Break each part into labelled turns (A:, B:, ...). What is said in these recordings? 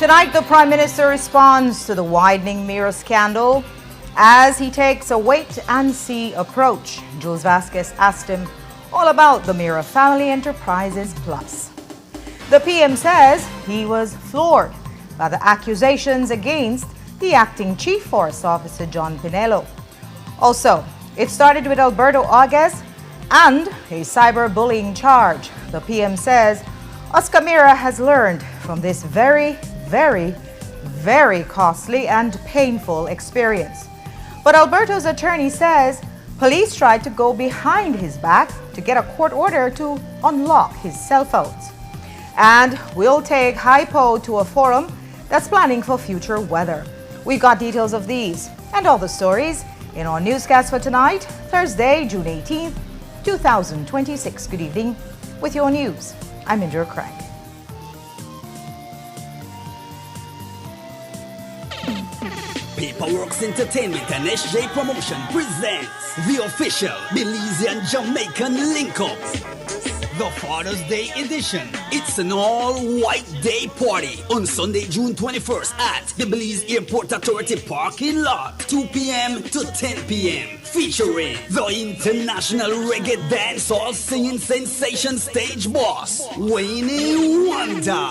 A: Tonight, the Prime Minister responds to the widening mirror scandal as he takes a wait-and-see approach. Jules Vasquez asked him all about the Mirror Family Enterprises Plus. The PM says he was floored by the accusations against the acting Chief Forest Officer John Pinello. Also, it started with Alberto Agues and a cyberbullying charge. The PM says Oscar Mira has learned from this very costly and painful experience. But Alberto's attorney says police tried to go behind his back to get a court order to unlock his cell phones. And we'll take Hypo to a forum that's planning for future weather. We've got details of these and all the stories in our newscast for tonight, Thursday, June 18th, 2026. Good evening. With your news, I'm Indra Craig.
B: Paperworks Entertainment and SJ Promotion presents the official Belizean Jamaican Link-Up, the Father's Day edition. It's an all-white day party on Sunday, June 21st at the Belize Airport Authority parking lot, 2 p.m. to 10 p.m. Featuring the international reggae dancehall singing sensation stage boss, Wayne Wonder.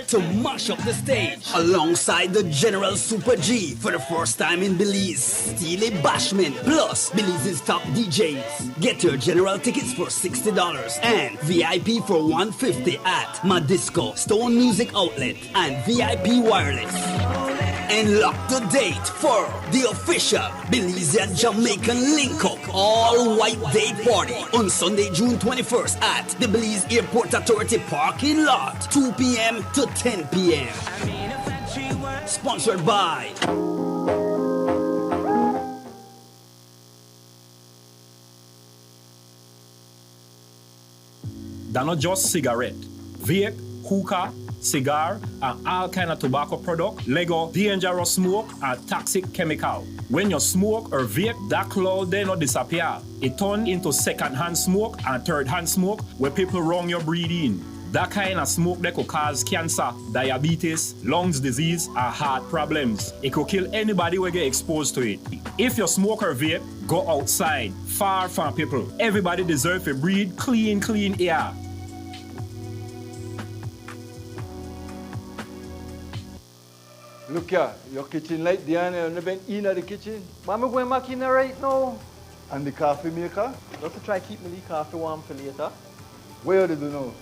B: To mash up the stage alongside the General Super G for the first time in Belize, Steely Bashman, plus Belize's top DJs. Get your general tickets for $60 and VIP for $150 at Madisco, Stone Music Outlet, and VIP Wireless. And lock the date for the official Belizean Jamaican Link-Up all-white day party on Sunday, June 21st at the Belize Airport Authority parking lot, 2 p.m. to 10 p.m. Sponsored by
C: They're not just cigarette, vape, hookah, cigar, and all kind of tobacco product, Lego, dangerous smoke, and toxic chemical. When you smoke or vape, that cloud then not disappear. It turn into second-hand smoke and third-hand smoke where people wrong your breathing. That kind of smoke that could cause cancer, diabetes, lungs disease, and heart problems. It could kill anybody who get exposed to it. If you smoke or vape, go outside, far from people. Everybody deserves to breathe clean air.
D: Look here, your kitchen light there and you been in the kitchen. But I'm going back in there right now. And the coffee maker?
E: Just to try to keep my coffee warm for later.
D: Where do you know?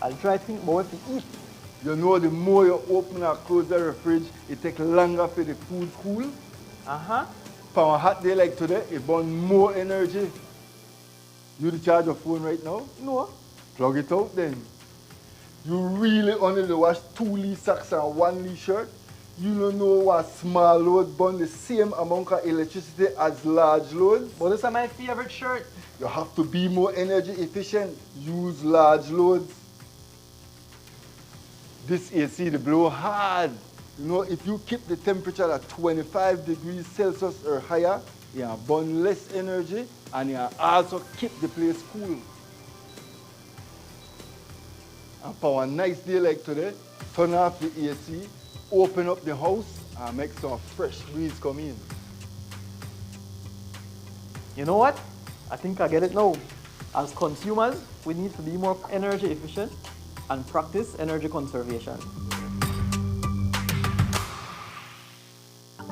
E: I'll try to think about what to eat.
D: You know the more you open or close the fridge, it takes longer for the food cool. For a hot day like today, it burns more energy. You charge your phone right now?
E: No.
D: Plug it out then. You really only wash 2 Lee socks and 1 Lee shirt? You don't know what small load burn the same amount of electricity as large loads?
E: But this is my favorite shirt.
D: You have to be more energy efficient. Use large loads. This AC, the blow hard. You know, if you keep the temperature at 25 degrees Celsius or higher, you burn less energy and you also keep the place cool. And for a nice day like today, turn off the AC, open up the house and make some fresh breeze come in.
E: You know what? I think I get it now. As consumers, we need to be more energy efficient and practice energy conservation.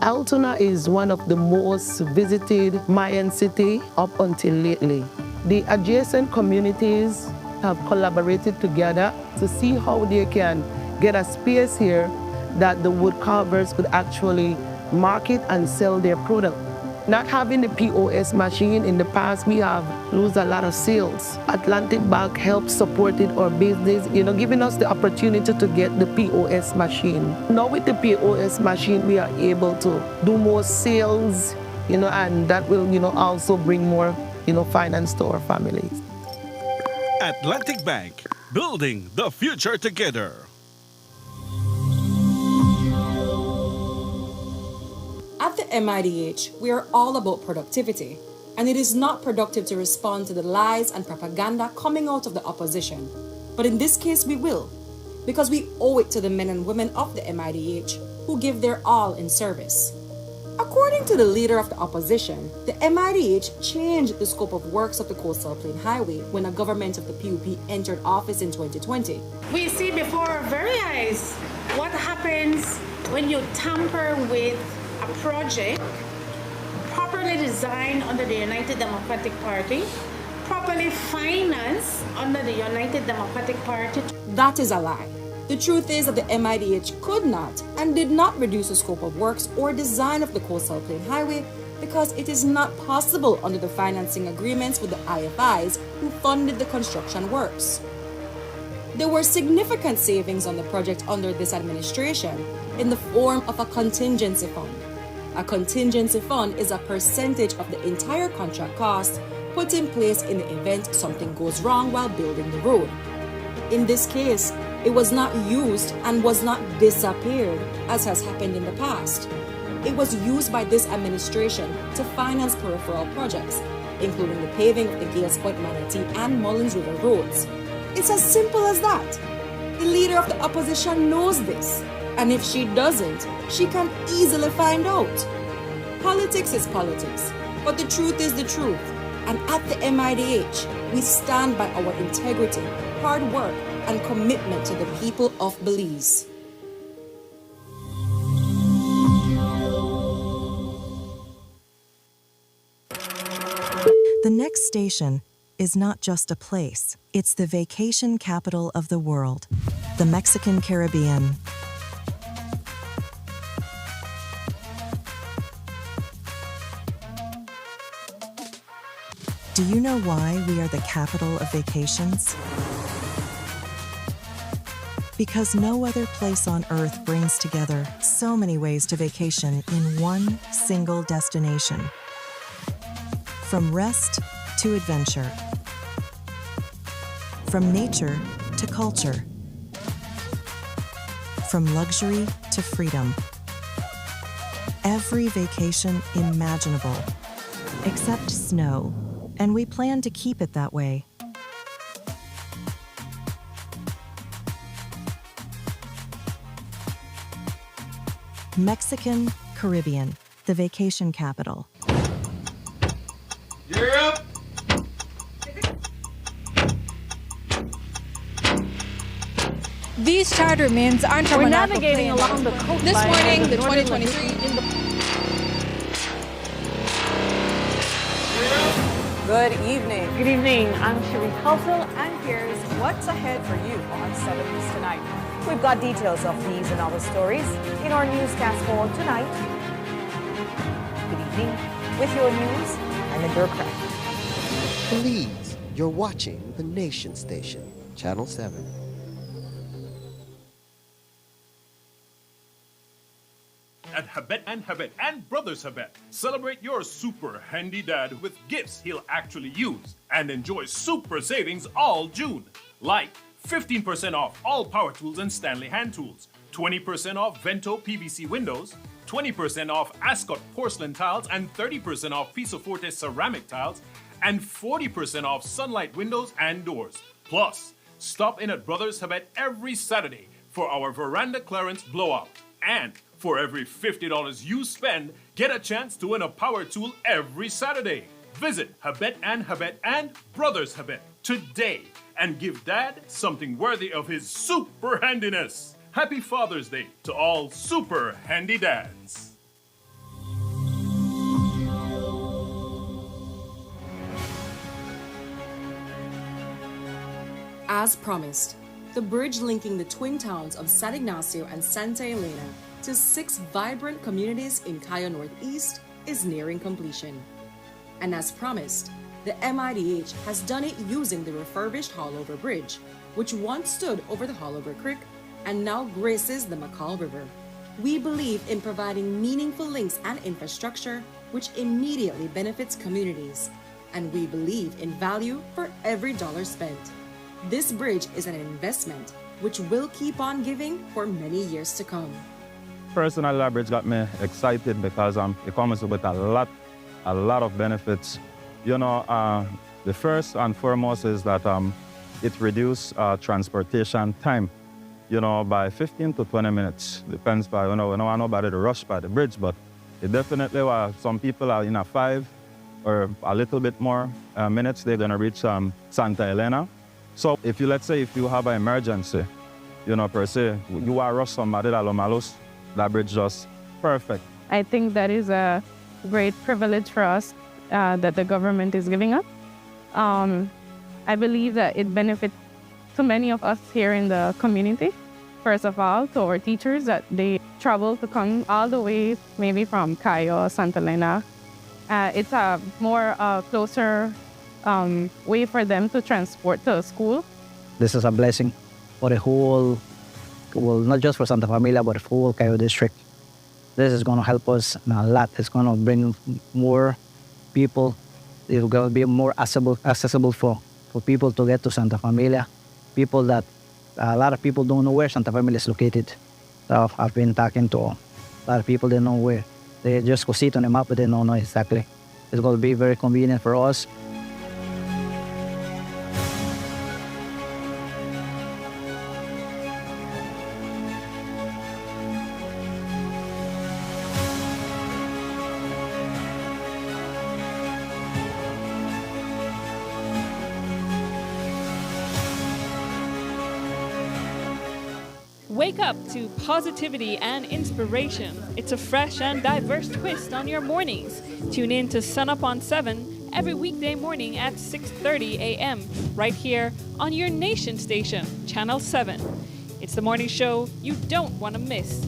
F: Altoona is one of the most visited Mayan city up until lately. The adjacent communities have collaborated together to see how they can get a space here that the wood carvers could actually market and sell their product. Not having the POS machine in the past, we have lost a lot of sales. Atlantic Bank helped supported our business, giving us the opportunity to get the POS machine. Now with the POS machine, we are able to do more sales, and that will, also bring more, finance to our families.
G: Atlantic Bank, building the future together.
H: At the MIDH, we are all about productivity. and it is not productive to respond to the lies and propaganda coming out of the opposition. But in this case, we will, because we owe it to the men and women of the MIDH who give their all in service. According to the leader of the opposition, the MIDH changed the scope of works of the Coastal Plain Highway when a government of the PUP entered office in 2020.
I: We see before our very eyes what happens when you tamper with a project properly designed under the United Democratic Party, properly financed under the United Democratic Party.
H: That is a lie. The truth is that the MIDH could not and did not reduce the scope of works or design of the Coastal Plain Highway because it is not possible under the financing agreements with the IFIs who funded the construction works. There were significant savings on the project under this administration in the form of a contingency fund. A contingency fund is a percentage of the entire contract cost put in place in the event something goes wrong while building the road. In this case, it was not used and was not disappeared as has happened in the past. It was used by this administration to finance peripheral projects, including the paving of the Gales Point, Manatee and Mullins River roads. It's as simple as that. The leader of the opposition knows this, and if she doesn't, she can easily find out. Politics is politics, but the truth is the truth. And at the MIDH, we stand by our integrity, hard work, and commitment to the people of Belize.
J: The next station is not just a place, it's the vacation capital of the world, the Mexican Caribbean. Do you know why we are the capital of vacations? Because no other place on Earth brings together so many ways to vacation in one single destination. From rest to adventure. From nature to culture. From luxury to freedom. Every vacation imaginable, except snow, and we plan to keep it that way. Mexican Caribbean, the vacation capital.
K: Gear up!
L: These charter means aren't
M: We're navigating along the coastline.
L: This morning, the 2023
A: Good evening.
M: Good evening. I'm Cherie Halsell,
A: And here's what's ahead for you on 7 News Tonight. We've got details of these and other stories in our newscast for tonight. Good evening. With your news, I'm Linda Craft.
N: Please, you're watching the Nation Station, Channel 7.
G: At Habet and Brothers Habet, celebrate your super handy dad with gifts he'll actually use and enjoy super savings all June. Like 15% off all power tools and Stanley hand tools, 20% off Vento PVC windows, 20% off Ascot porcelain tiles and 30% off Piso Forte ceramic tiles, and 40% off Sunlight windows and doors. Plus, stop in at Brothers Habet every Saturday for our veranda clearance blowout. And for every $50 you spend, get a chance to win a power tool every Saturday. Visit Habet and Brothers Habet today and give Dad something worthy of his super handiness. Happy Father's Day to all super handy dads.
H: As promised, the bridge linking the twin towns of San Ignacio and Santa Elena to 6 vibrant communities in Cayo Northeast is nearing completion. And as promised, the MIDH has done it using the refurbished Haulover Bridge, which once stood over the Haulover Creek and now graces the McCall River. We believe in providing meaningful links and infrastructure which immediately benefits communities, and we believe in value for every dollar spent. This bridge is an investment which will keep on giving for many years to come.
O: Personally, that bridge got me excited because it comes with a lot of benefits
K: The first and foremost is that it reduces transportation time, by 15 to 20 minutes. Depends by, we don't want nobody to rush by the bridge, but it definitely, some people are in a 5 or a little bit more minutes, they're gonna reach Santa Elena. So let's say if you have an emergency, per se, you are rush somebody to Lomalos, that bridge just perfect.
O: I think that is a great privilege for us that the government is giving us. I believe that it benefits to many of us here in the community. First of all, to our teachers that they travel to come all the way, maybe from Cayo or Santa Elena. It's a more closer way for them to transport to school.
P: This is a blessing for the whole, well, not just for Santa Familia, but the whole Cayo district. This is going to help us a lot. It's going to bring more people. It's going to be more accessible for people to get to Santa Familia. People that, a lot of people don't know where Santa Familia is located. So I've been talking to a lot of people, they know where. They just go see it on the map, but they don't know exactly. It's going to be very convenient for us.
M: Wake up to positivity and inspiration. It's a fresh and diverse twist on your mornings. Tune in to Sun Up on 7 every weekday morning at 6:30 a.m. right here on your nation station, Channel 7. It's the morning show you don't want to miss.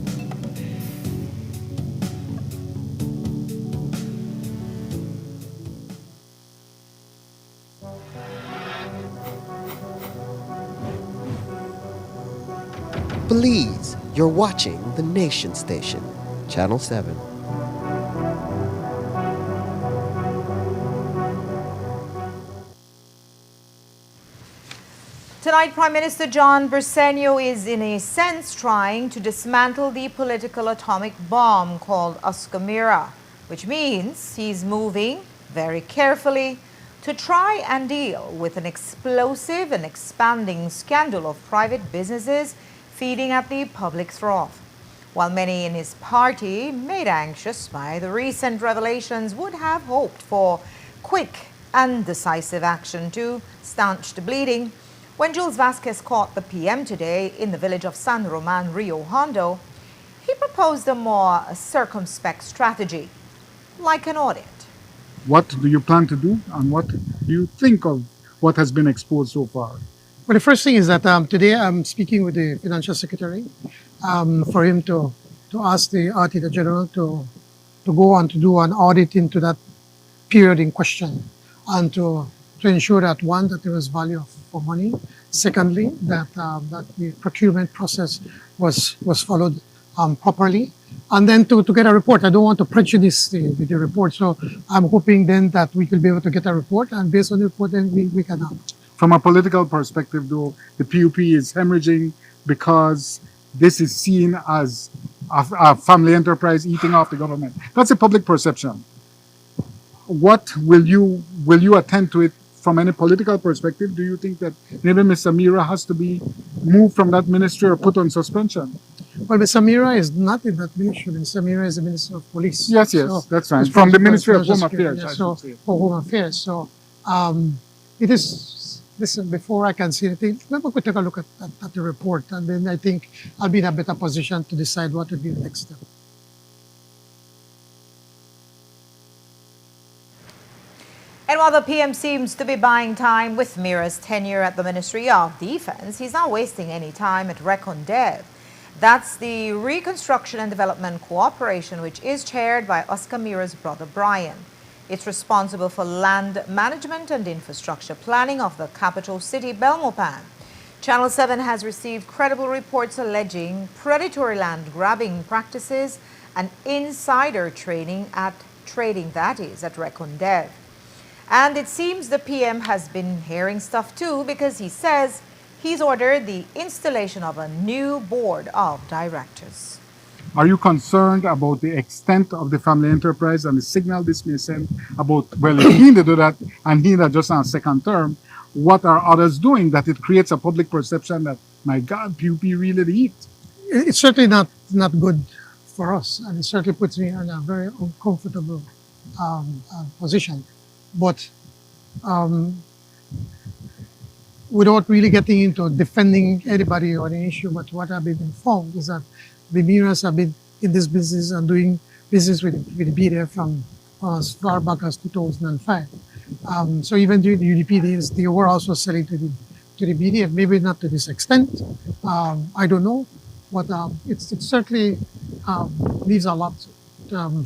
N: Belize, you're watching the Nation Station, Channel 7.
A: Tonight, Prime Minister John Briceño is in a sense trying to dismantle the political atomic bomb called Oscar Mira, which means he's moving very carefully to try and deal with an explosive and expanding scandal of private businesses feeding at the public's wrath. While many in his party, made anxious by the recent revelations, would have hoped for quick and decisive action to stanch the bleeding, when Jules Vasquez caught the PM today in the village of San Roman, Rio Hondo, he proposed a more circumspect strategy, like an audit.
Q: What do you plan to do, and what do you think of what has been exposed so far?
R: Well, the first thing is that today I'm speaking with the Financial Secretary for him to ask the Auditor General to go on to do an audit into that period in question, and to ensure that, one, that there was value for money, secondly, that the procurement process was followed properly, and then to get a report. I don't want to prejudice the report, so I'm hoping then that we will be able to get a report, and based on the report then we can act.
Q: From a political perspective, though, the PUP is hemorrhaging because this is seen as a family enterprise eating off the government. That's a public perception. What will you attend to it from any political perspective? Do you think that maybe Mr. Mira has to be moved from that ministry or put on suspension?
R: Well, Mr. Mira is not in that ministry. Mr. Mira is the Minister of Police.
Q: Yes,
R: so
Q: that's right. From the Ministry of Home Affairs.
R: Yeah, so for Home Affairs. So it is. Listen, before I can say anything, maybe we take a look at the report, and then I think I'll be in a better position to decide what would be the next step.
A: And while the PM seems to be buying time with Mira's tenure at the Ministry of Defense, he's not wasting any time at ReconDev. That's the Reconstruction and Development Cooperation, which is chaired by Oscar Mira's brother Brian. It's responsible for land management and infrastructure planning of the capital city, Belmopan. Channel 7 has received credible reports alleging predatory land grabbing practices and insider trading at ReconDev. And it seems the PM has been hearing stuff too, because he says he's ordered the installation of a new board of directors.
Q: Are you concerned about the extent of the family enterprise and the signal this may send about, well, if he did do that and he not just on second term, what are others doing that it creates a public perception that, my God, PUP really the heat?
R: It's certainly not good for us, and it certainly puts me in a very uncomfortable position. But without really getting into defending anybody or any issue, but what I've been informed is that the Miras have been in this business and doing business with the BDF from as far back as 2005. So even during the UDP days, they were also selling to the BDF, maybe not to this extent. I don't know, but it certainly leaves a lot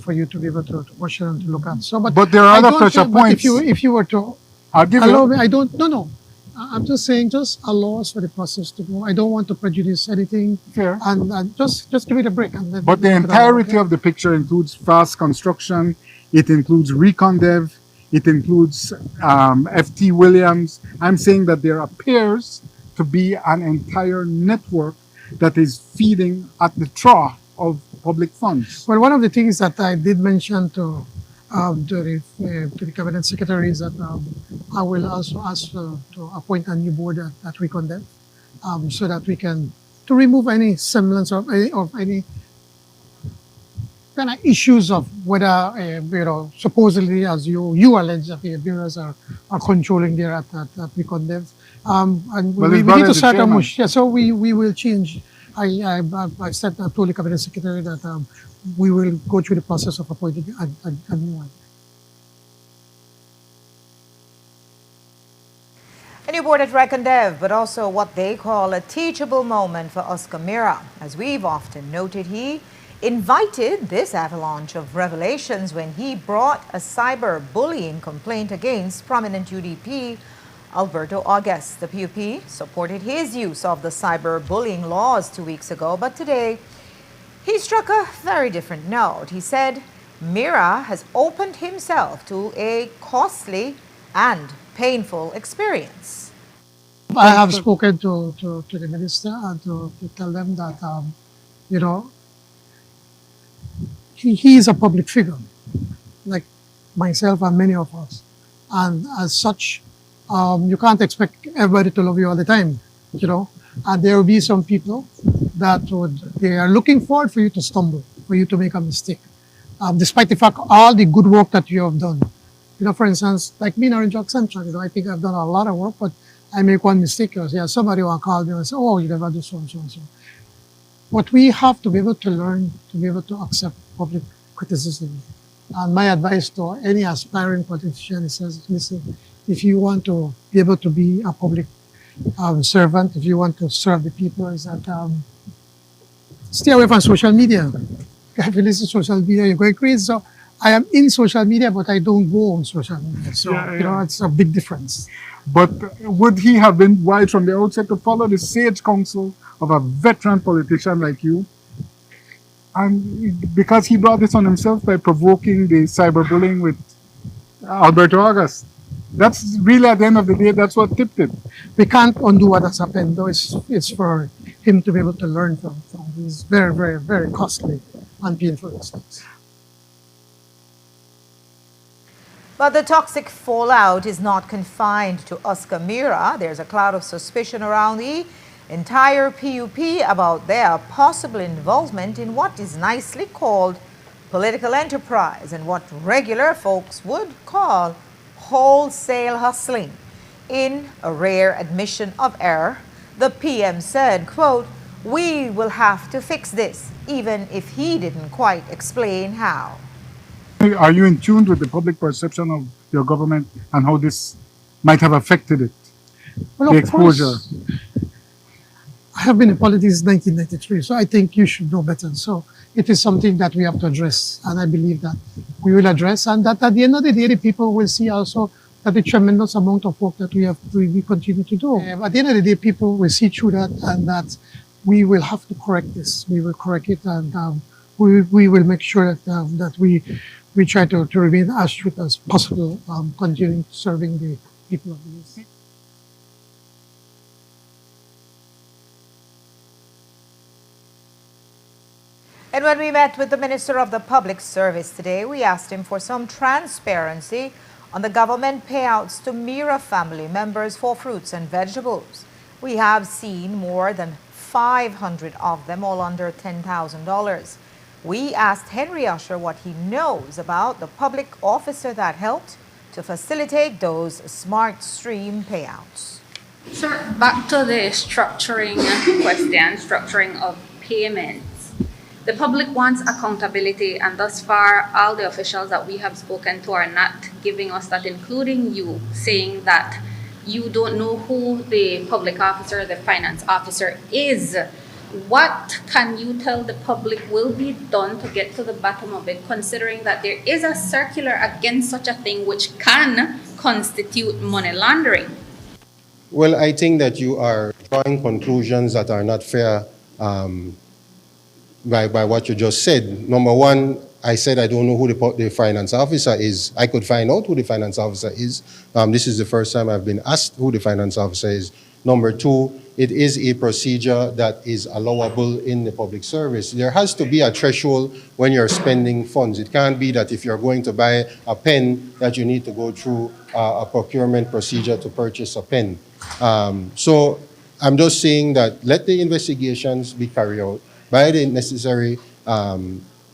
R: for you to be able to question and to look at. So,
Q: but there are other pressure points.
R: If you were to allow me, no. I'm just saying, just allow us for the process to go. I don't want to prejudice anything.
Q: Fair.
R: And just give it a break. And
Q: but the entirety of the picture includes fast construction. It includes Recondev. It includes FT Williams. I'm saying that there appears to be an entire network that is feeding at the trough of public funds.
R: Well, one of the things that I did mention to the cabinet secretary is that I will also ask to appoint a new board at Recondev, so that we can to remove any semblance of any kind of issues of whether supposedly, as you allege, that the bureaus are controlling there at Recondev, and we need to start a mush. Yeah, so we will change. I said, I told the cabinet secretary that we will go through the process of appointing a new one.
A: A new board at Recondev, but also what they call a teachable moment for Oscar Mira. As we've often noted, he invited this avalanche of revelations when he brought a cyber-bullying complaint against prominent UDP Alberto August. The PUP supported his use of the cyber-bullying laws 2 weeks ago, but today he struck a very different note. He said Mira has opened himself to a costly and painful experience.
R: I have spoken to the minister and to tell them that, he is a public figure, like myself and many of us. And as such, you can't expect everybody to love you all the time, And there will be some people that they are looking forward for you to stumble, for you to make a mistake, despite the fact all the good work that you have done. For instance, like me in Orange Central, I think I've done a lot of work, but I make one mistake. Somebody will call me and say, oh, you never do so and so and so. But we have to be able to learn, to be able to accept public criticism. And my advice to any aspiring politician is, listen, if you want to be able to be a public servant, if you want to serve the people, is that stay away from social media. If you listen to social media, you're going crazy. So I am in social media, but I don't go on social media. So, it's a big difference.
Q: But would he have been wise from the outset to follow the sage counsel of a veteran politician like you? And because he brought this on himself by provoking the cyberbullying with Alberto August. That's really, at the end of the day, that's what tipped it.
R: We can't undo what has happened, though. It's for him to be able to learn from these very, very, very costly and painful mistakes.
A: But the toxic fallout is not confined to Oscar Mira. There's a cloud of suspicion around the entire PUP about their possible involvement in what is nicely called political enterprise and what regular folks would call wholesale hustling. In a rare admission of error, the PM said, quote, "We will have to fix this," even if he didn't quite explain how.
Q: Are you in tune with the public perception of your government and how this might have affected it?
R: Well,
Q: the
R: of
Q: exposure.
R: Course, I have been in politics since 1993, so I think you should know better. So it is something that we have to address, and I believe that we will address, and that at the end of the day, the people will see also that the tremendous amount of work that we continue to do. At the end of the day, people will see through that, and that we will have to correct this. We will correct it, and we will make sure that we try to remain as truth as possible, continuing serving the people of the state.
A: And when we met with the Minister of the Public Service today, we asked him for some transparency on the government payouts to Mira family members for fruits and vegetables. We have seen more than 500 of them, all under $10,000. We asked Henry Usher what he knows about the public officer that helped to facilitate those Smart Stream payouts.
S: Sir, back to the structuring question, structuring of payments. The public wants accountability, and thus far, all the officials that we have spoken to are not giving us that, including you, saying that you don't know who the public officer, the finance officer is. What can you tell the public will be done to get to the bottom of it, considering that there is a circular against such a thing which can constitute money laundering?
T: Well, I think that you are drawing conclusions that are not fair by what you just said. Number one, I said I don't know who the finance officer is. I could find out who the finance officer is. This is the first time I've been asked who the finance officer is. Number two, it is a procedure that is allowable in the public service. There has to be a threshold when you're spending funds. It can't be that if you're going to buy a pen that you need to go through a procurement procedure to purchase a pen. So I'm just saying that let the investigations be carried out by the necessary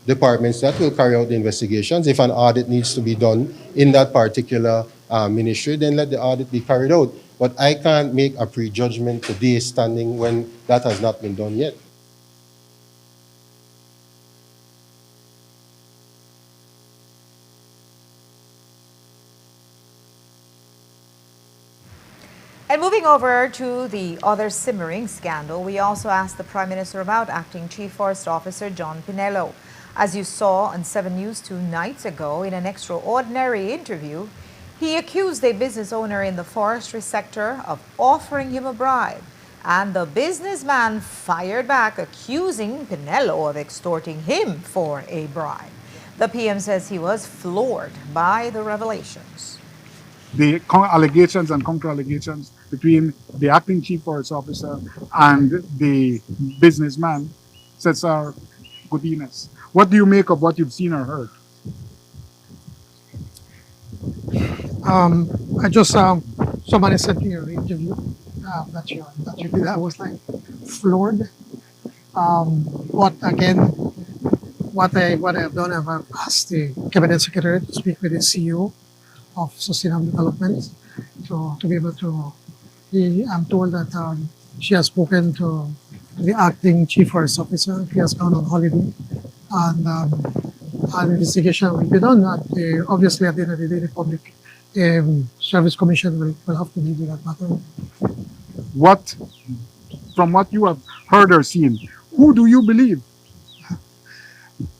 T: departments that will carry out the investigations. If an audit needs to be done in that particular ministry, then let the audit be carried out. But I can't make a prejudgment today standing when that has not been done yet.
A: And moving over to the other simmering scandal, we also asked the Prime Minister about Acting Chief Forest Officer John Pinello. As you saw on 7 News 2 nights ago in an extraordinary interview, he accused a business owner in the forestry sector of offering him a bribe. And the businessman fired back, accusing Pinello of extorting him for a bribe. The PM says he was floored by the revelations.
Q: The allegations and counter-allegations between the acting chief forest officer and the businessman, Cesar Godinez. What do you make of what you've seen or heard?
R: I just somebody said in your interview that you did. I was like floored. What I have done, I've asked the cabinet secretary to speak with the CEO of Sustainable Development to be able to. I'm told that she has spoken to the acting chief forest officer. He has gone on holiday, and an investigation will be done. Obviously, at the end of the day, the public service commission will have to deal with that matter. From what you have heard or seen, who do you believe?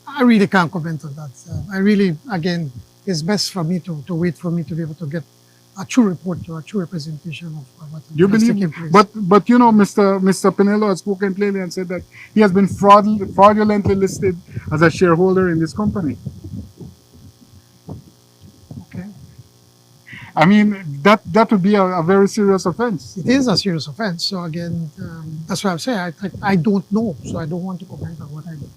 R: I really can't comment on that. I really, again, it's best for me to wait for me to be able to get a true report or a true representation of what
Q: you believe,
R: taking place.
Q: But you know, Mr. Pinello has spoken plainly and said that he has been fraudulently listed as a shareholder in this company.
R: Okay.
Q: I mean, that would be a very serious offense.
R: It is a serious offense. So again, that's why I'm saying I don't know. So I don't want to comment on what I know.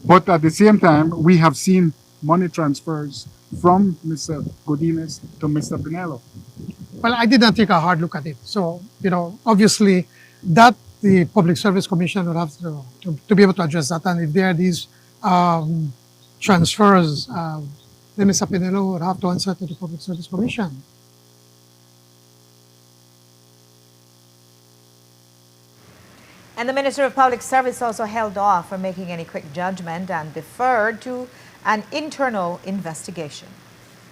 Q: But at the same time, we have seen money transfers from Mr. Godinez to Mr. Pinello.
R: Well, I did not take a hard look at it. So, obviously that the Public Service Commission would have to be able to address that. And if there are these transfers, then Mr. Pinello would have to answer to the Public Service Commission.
A: And the Minister of Public Service also held off from making any quick judgment and deferred to an internal investigation.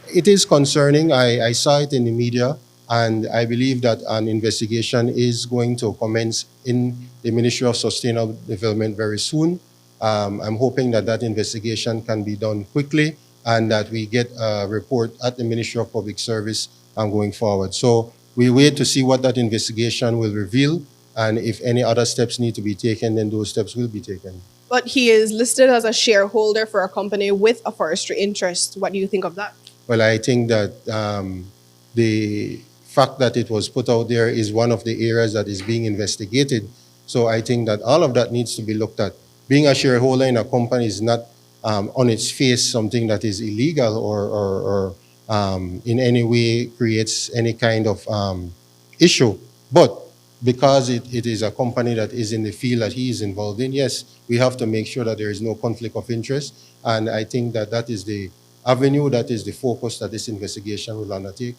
T: It is concerning. I saw it in the media, and I believe that an investigation is going to commence in the Ministry of Sustainable Development very soon. I'm hoping that investigation can be done quickly and that we get a report at the Ministry of Public Service going forward. So we wait to see what that investigation will reveal, and if any other steps need to be taken, then those steps will be taken.
L: But he is listed as a shareholder for a company with a forestry interest. What do you think of that?
T: Well, I think that the fact that it was put out there is one of the areas that is being investigated. So I think that all of that needs to be looked at being a shareholder in a company is not on its face something that is illegal or in any way creates any kind of issue. But because it is a company that is in the field that he is involved in, yes, we have to make sure that there is no conflict of interest. And I think that that is the avenue, that is the focus that this investigation will undertake.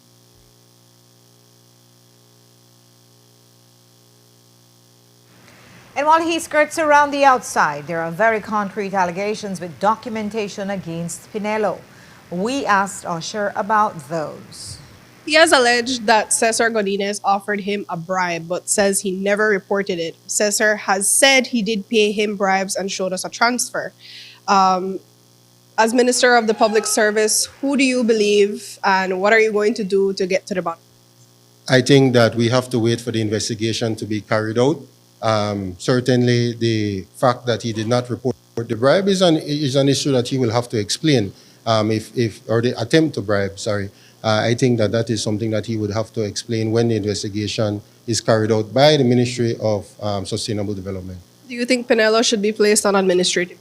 A: And while he skirts around the outside, there are very concrete allegations with documentation against Pinelo. We asked Usher about those.
L: He has alleged that Cesar Godinez offered him a bribe, but says he never reported it. Cesar has said he did pay him bribes and showed us a transfer. As Minister of the Public Service, who do you believe and what are you going to do to get to the bottom?
T: I think that we have to wait for the investigation to be carried out. Certainly, the fact that he did not report the bribe is an issue that he will have to explain. Or the attempt to bribe, sorry. I think that that is something that he would have to explain when the investigation is carried out by the Ministry of Sustainable Development.
L: Do you think Pinelo should be placed on administrative?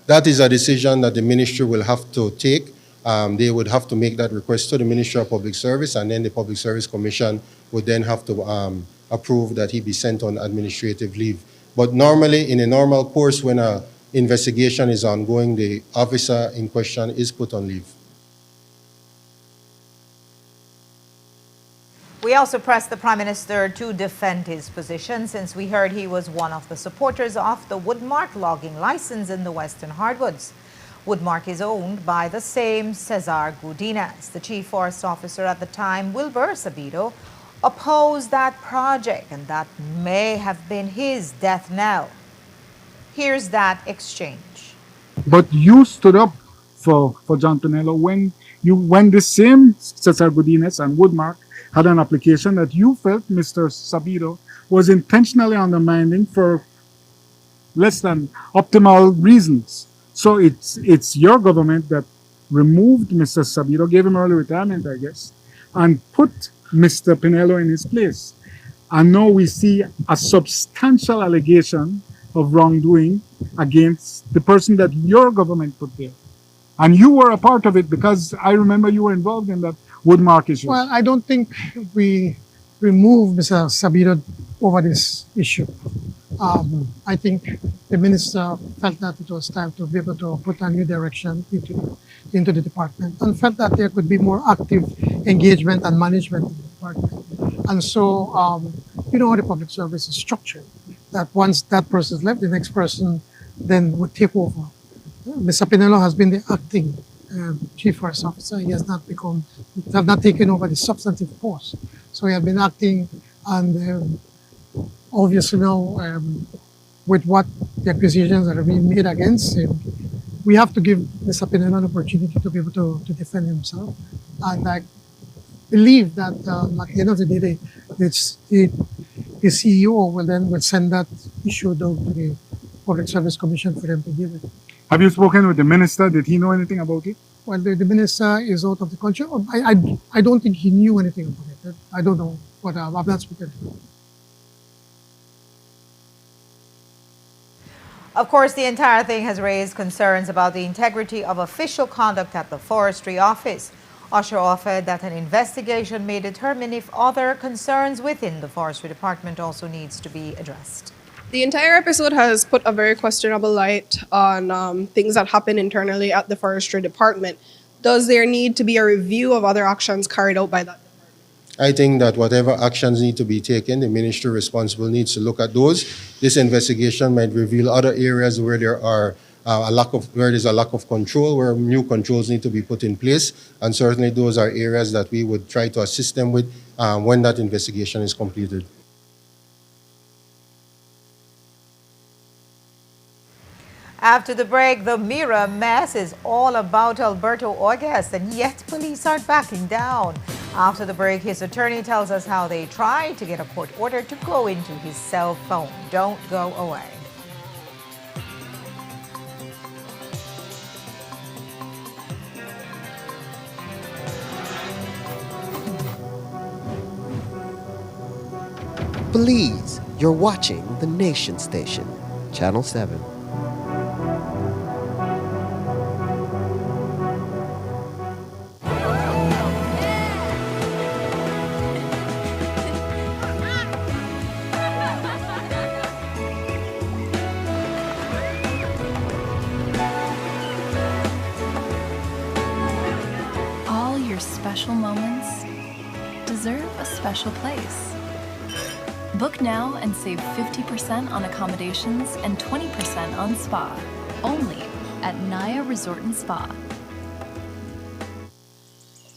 T: That is a decision that the ministry will have to take. They would have to make that request to the Ministry of Public Service, and then the Public Service Commission would then have to approve that he be sent on administrative leave. But normally, in a normal course, when an investigation is ongoing, the officer in question is put on leave.
A: We also pressed the Prime Minister to defend his position, since we heard he was one of the supporters of the Woodmark logging license in the Western Hardwoods. Woodmark is owned by the same Cesar Godinez. The Chief Forest Officer at the time, Wilbur Sabido, opposed that project, and that may have been his death knell. Here's that exchange.
Q: But you stood up for John Pinelo when the same Cesar Godinez and Woodmark had an application that you felt Mr. Sabido was intentionally undermining for less than optimal reasons. So it's your government that removed Mr. Sabido, gave him early retirement, I guess, and put Mr. Pinelo in his place. And now we see a substantial allegation of wrongdoing against the person that your government put there. And you were a part of it, because I remember you were involved in that Woodmark issue.
R: Well, I don't think we removed Mr. Sabido over this issue. I think the minister felt that it was time to be able to put a new direction into the department, and felt that there could be more active engagement and management in the department. And so, you know how the public service is structured, that once that person is left, the next person then would take over. Mr. Pinelo has been the acting Chief Forest Officer. He has not taken over the substantive post. So he has been acting, and obviously now, with what the accusations that are being made against him, we have to give Mr. Pinelo an opportunity to be able to defend himself. And I believe that at the end of the day, the CEO will send that issue down to the Public Service Commission for them to deal with it.
Q: Have you spoken with the minister? Did he know anything about it?
R: Well, the minister is out of the country. I don't think he knew anything about it. I don't know, but I've not spoken to him.
A: Of course, the entire thing has raised concerns about the integrity of official conduct at the Forestry Office. Usher offered that an investigation may determine if other concerns within the Forestry Department also needs to be addressed.
L: The entire episode has put a very questionable light on things that happen internally at the Forestry Department. Does there need to be a review of other actions carried out by that department?
T: I think that whatever actions need to be taken, the ministry responsible needs to look at those. This investigation might reveal other areas where there are where there's a lack of control, where new controls need to be put in place, and certainly those are areas that we would try to assist them with when that investigation is completed.
A: After the break, the Mira mess is all about Alberto August, and yet police aren't backing down. After the break, his attorney tells us how they tried to get a court order to go into his cell phone. Don't go away.
N: Please, you're watching the Nation Station, Channel 7.
U: special moments deserve a special place. Book now and save 50% on accommodations and 20% on spa, only at Naya Resort and Spa.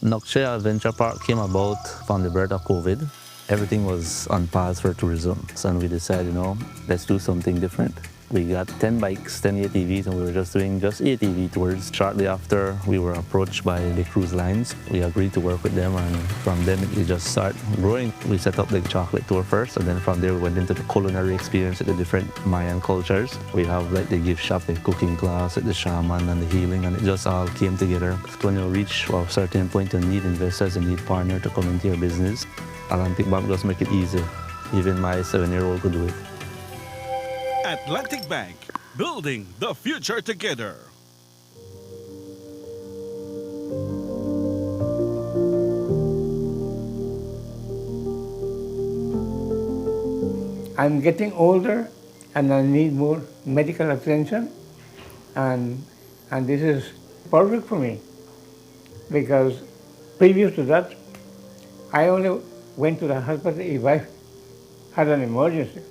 V: Nokshe Adventure Park came about from the birth of COVID. Everything was on pause for tourism. So we decided, let's do something different. We got 10 bikes, 10 ATVs, and we were just doing ATV tours. Shortly after, we were approached by the cruise lines. We agreed to work with them, and from then it just started growing. We set up the chocolate tour first, and then from there we went into the culinary experience at the different Mayan cultures. We have like the gift shop, the cooking class, the shaman, and the healing, and it just all came together. When you reach a certain point, you need investors, you need partners to come into your business. Atlantic Bank just make it easy. Even my 7-year-old could do it.
W: Atlantic Bank, building the future together.
X: I'm getting older and I need more medical attention, and this is perfect for me, because previous to that I only went to the hospital if I had an emergency.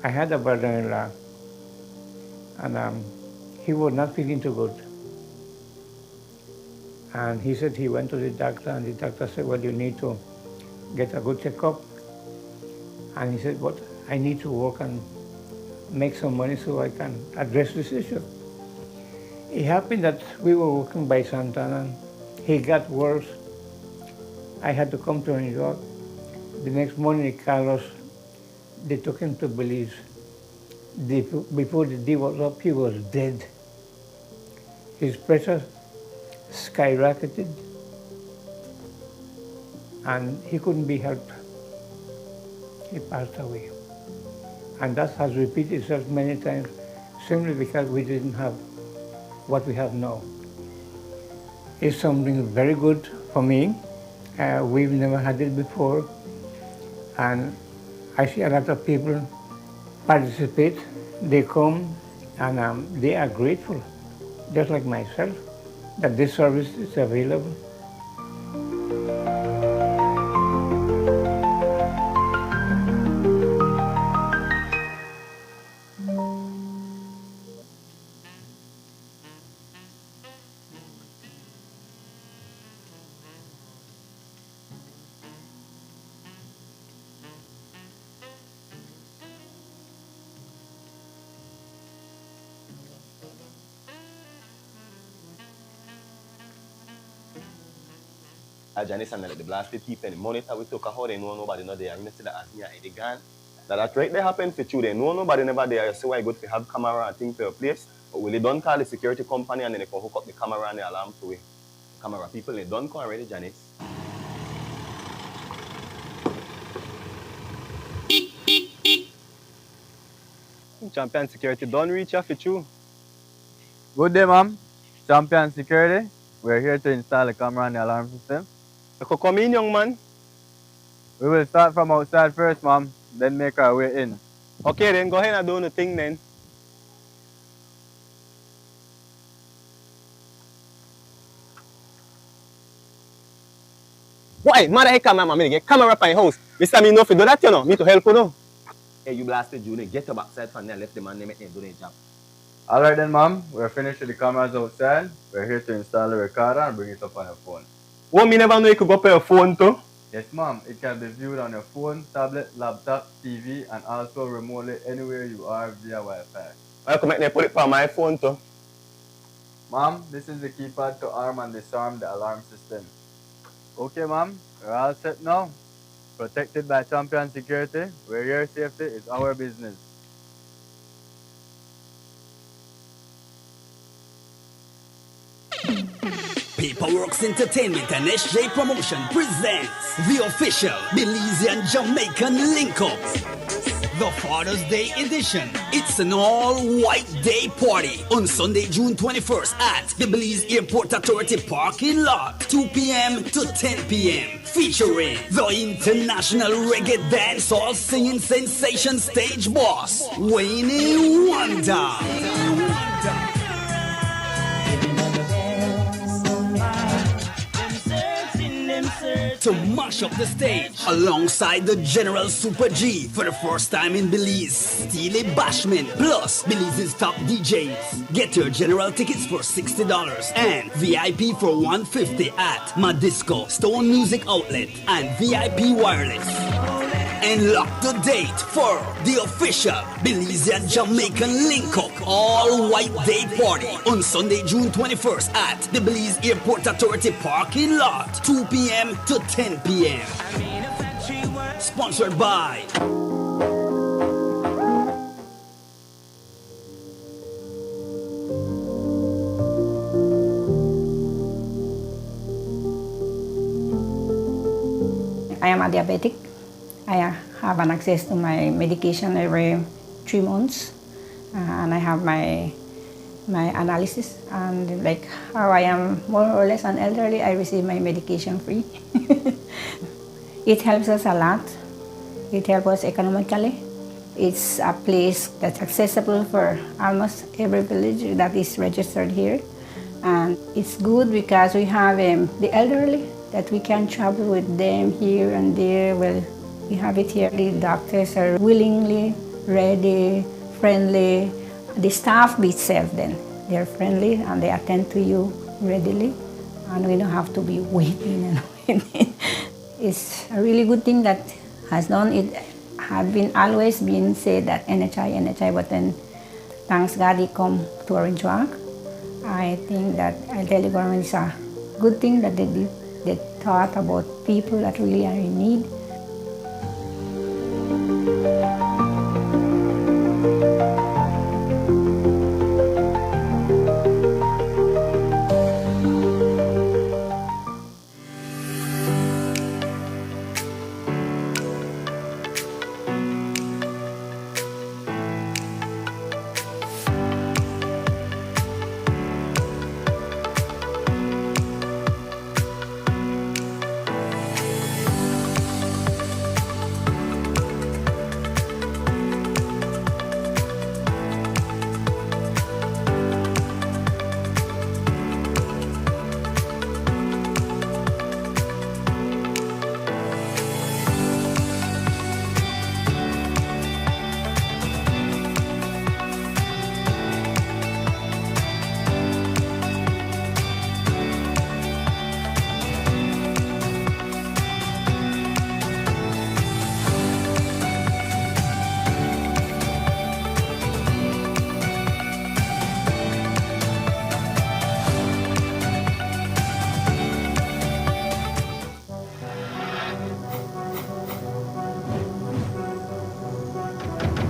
X: I had a brother-in-law, and he was not feeling too good. And he said he went to the doctor, and the doctor said, well, you need to get a good checkup. And he said, but I need to work and make some money so I can address this issue. It happened that we were working by Santana, and he got worse. I had to come to New York. The next morning, Carlos, they took him to Belize. Before the day was up, he was dead. His pressure skyrocketed, and he couldn't be helped. He passed away. And that has repeated itself many times, simply because we didn't have what we have now. It's something very good for me. We've never had it before, and I see a lot of people participate. They come and they are grateful, just like myself, that this service is available.
Y: Janice and the blasted people and the monitor we took a how they know nobody not there. And you see that as me at the gun. That right there happened for you. They know nobody never there. You see why good to have camera and things for your place. But when they don't call the security company and then they can hook up the camera and the alarm to it. Camera people, they don't come already, Janice. Champion Security don't reach out for you.
Z: Good day, ma'am. Champion Security. We're here to install the camera and the alarm system.
Y: You could come in, young man.
Z: We will start from outside first, ma'am, then make our way in.
Y: Okay, then go ahead and do the thing then. Why? Mother, hey, come on, man. Get camera up in your house. Mr. Me know if you do that, you know. Me to help you know. Hey, you blasted Junior. Get your backside from there. Left the man. They make them do their job.
Z: All right then, ma'am. We're finished with the cameras outside. We're here to install the recorder and bring it up on your phone.
Y: Oh, me never know you could go up on your phone too.
Z: Yes, ma'am. It can be viewed on your phone, tablet, laptop, TV, and also remotely anywhere you are via Wi-Fi.
Y: I could make them put it on my phone too.
Z: Ma'am, this is the keypad to arm and disarm the alarm system. Okay, ma'am. We're all set now. Protected by Champion Security, where your safety is our business.
B: Paperworks Entertainment and SJ Promotion presents the official Belizean Jamaican link-up. The Father's Day edition. It's an all-white day party on Sunday, June 21st at the Belize Airport Authority parking lot, 2 p.m. to 10 p.m. Featuring the international reggae dancehall singing sensation stage boss, Wayne Wonder. to mash up the stage alongside the General Super G for the first time in Belize. Steely Bashment plus Belize's top DJs. Get your general tickets for $60 and VIP for $150 at Madisco, Stone Music Outlet and VIP Wireless. And lock the date for the official Belizean Jamaican Link-Up all-white day party on Sunday, June 21st at the Belize Airport Authority parking lot, 2 p.m. to 10 p.m. Sponsored by
C: I am a diabetic. I have an access to my medication every 3 months, and I have my analysis. And like how I am more or less an elderly, I receive my medication free. It helps us a lot. It helps us economically. It's a place that's accessible for almost every village that is registered here. And it's good because we have the elderly that we can travel with them here and there. Well, we have it here. The doctors are willingly, ready, friendly. The staff itself then, they're friendly and they attend to you readily. And we don't have to be waiting and waiting. It's a really good thing that has done. It had been always been said that NHI, but then thanks God it come to Orange Walk. I think that Elderly government is a good thing that they did. They thought about people that really are in need.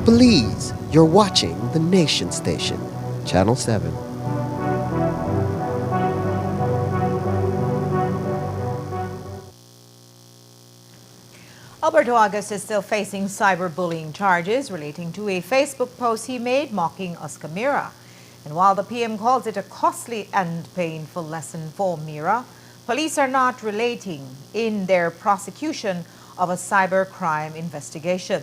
N: Belize, you're watching the Nation Station, Channel 7.
A: Alberto August is still facing cyberbullying charges relating to a Facebook post he made mocking Oscar Mira. And while the PM calls it a costly and painful lesson for Mira, police are not relating in their prosecution of a cybercrime investigation.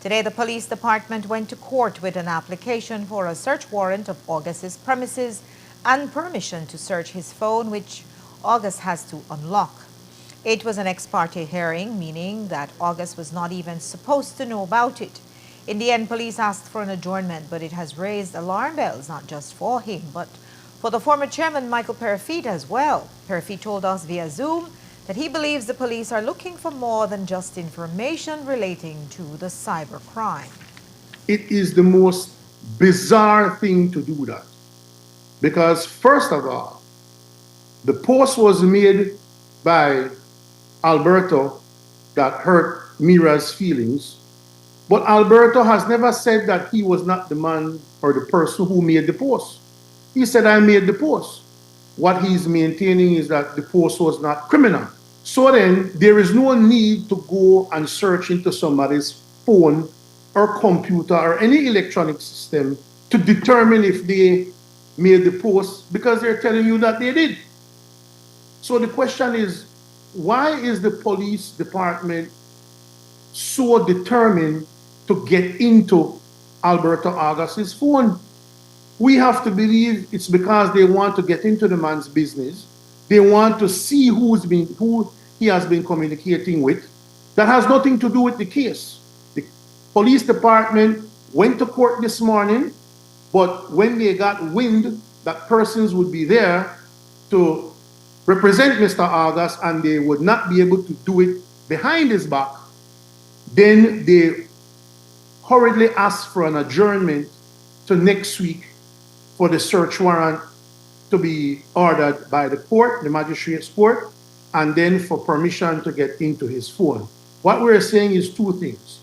A: Today, the police department went to court with an application for a search warrant of August's premises and permission to search his phone, which August has to unlock. It was an ex parte hearing, meaning that August was not even supposed to know about it. In the end, police asked for an adjournment, but it has raised alarm bells, not just for him, but for the former chairman, Michael Perafit, as well. Perafit told us via Zoom that he believes the police are looking for more than just information relating to the cybercrime.
D: It is the most bizarre thing to do that. Because first of all, the post was made by Alberto that hurt Mira's feelings, but Alberto has never said that he was not the man or the person who made the post. He said, I made the post. What he's maintaining is that the post was not criminal. So then, there is no need to go and search into somebody's phone or computer or any electronic system to determine if they made the post, because they're telling you that they did. So the question is, why is the police department so determined to get into Alberto August's phone? We have to believe it's because they want to get into the man's business. They want to see who he has been communicating with that has nothing to do with the case. The police department went to court this morning, but when they got wind that persons would be there to represent Mr. August and they would not be able to do it behind his back, then they hurriedly asked for an adjournment to next week for the search warrant to be ordered by the court, the magistrate's court, and then for permission to get into his phone. What we're saying is two things.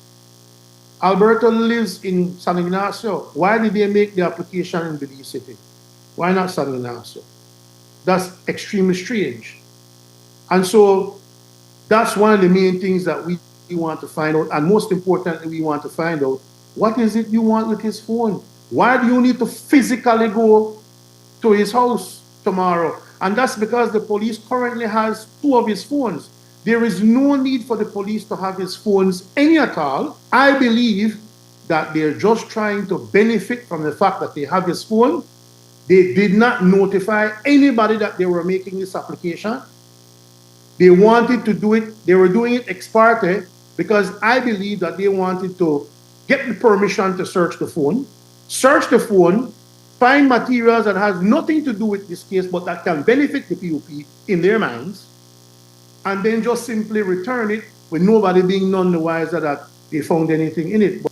D: Alberto lives in San Ignacio. Why did they make the application in Belize City? Why not San Ignacio? That's extremely strange. And so that's one of the main things that we want to find out. And most importantly, we want to find out, what is it you want with his phone? Why do you need to physically go to his house tomorrow? And that's because the police currently has 2 of his phones. There is no need for the police to have his phones any at all. I believe that they're just trying to benefit from the fact that they have his phone. They did not notify anybody that they were making this application. They wanted to do it, they were doing it ex parte because I believe that they wanted to get the permission to search the phone, find materials that has nothing to do with this case but that can benefit the PUP in their minds, and then just simply return it with nobody being none the wiser that they found anything in it.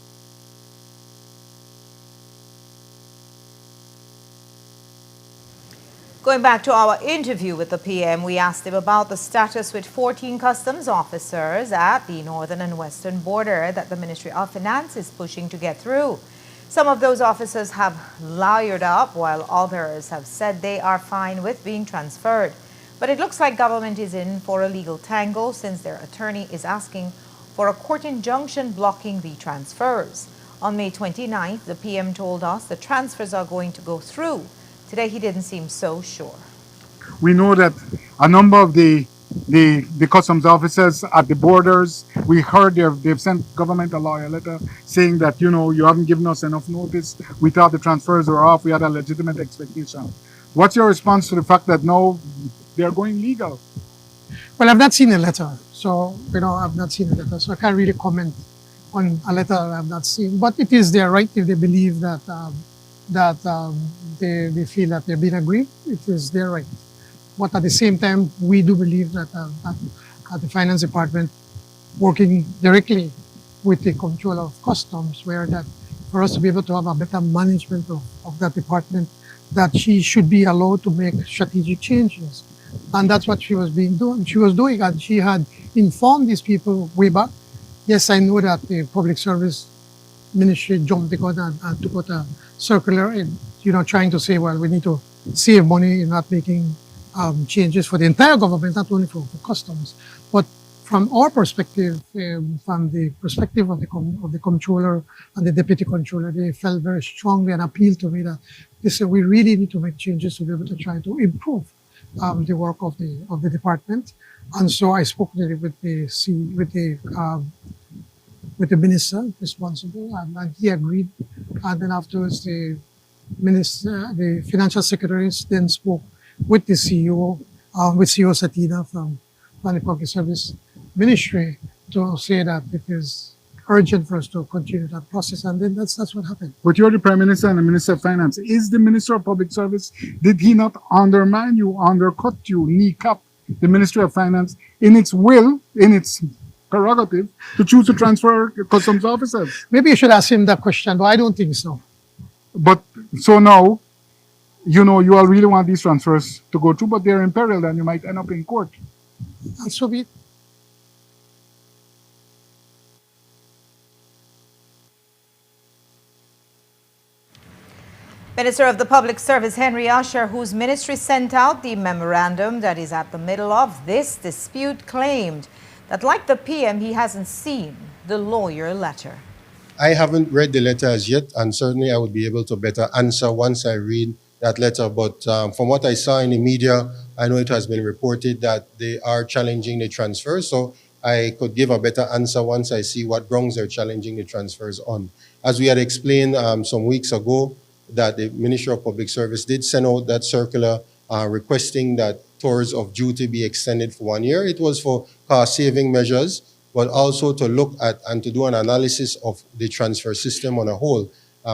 A: Going back to our interview with the PM, we asked him about the status with 14 customs officers at the northern and western border that the Ministry of Finance is pushing to get through. Some of those officers have lawyered up, while others have said they are fine with being transferred. But it looks like government is in for a legal tangle since their attorney is asking for a court injunction blocking the transfers. On May 29th, the PM told us the transfers are going to go through. Today, he didn't seem so sure.
Q: We know that a number of the customs officers at the borders, we heard they've sent government a lawyer letter saying that, you know, you haven't given us enough notice. We thought the transfers were off. We had a legitimate expectation. What's your response to the fact that now they're going legal?
R: Well, I've not seen a letter. So, I've not seen a letter. So I can't really comment on a letter I've not seen. But it is their right if they believe that they feel that they're being aggrieved. It is their right. But at the same time, we do believe that at the Finance Department, working directly with the Controller of Customs, where that for us to be able to have a better management of that department, that she should be allowed to make strategic changes. And that's what she was doing, and she had informed these people way back. Yes, I know that the Public Service Ministry jumped the gun and to put a circular in, trying to say, well, we need to save money in not making changes for the entire government, not only for customs. But from our perspective, from the perspective of the controller and the deputy controller, they felt very strongly and appealed to me that they said we really need to make changes to be able to try to improve the work of the department. And so I spoke with the minister responsible, and he agreed. And then afterwards, the financial secretaries then spoke with the CEO, with CEO Satina from the Public Service Ministry to say that it is urgent for us to continue that process. And then that's what happened.
Q: But you're the Prime Minister and the Minister of Finance. Is the Minister of Public Service, did he not undermine you, undercut you, kneecap the Ministry of Finance in its will, in its prerogative, to choose to transfer customs officers?
R: Maybe you should ask him that question, but I don't think so.
Q: But so now, you all really want these transfers to go through, but they're in peril and you might end up in court.
R: And so be it.
A: Minister of the Public Service Henry Usher, whose ministry sent out the memorandum that is at the middle of this dispute, claimed that, like the PM, he hasn't seen the lawyer letter.
T: I haven't read the letter as yet, and certainly I would be able to better answer once I read that letter. But from what I saw in the media, I know it has been reported that they are challenging the transfers. So I could give a better answer once I see what grounds they're challenging the transfers on. As we had explained some weeks ago, that the Ministry of Public Service did send out that circular requesting that tours of duty be extended for 1 year. It was for cost-saving measures, but also to look at and to do an analysis of the transfer system on a whole.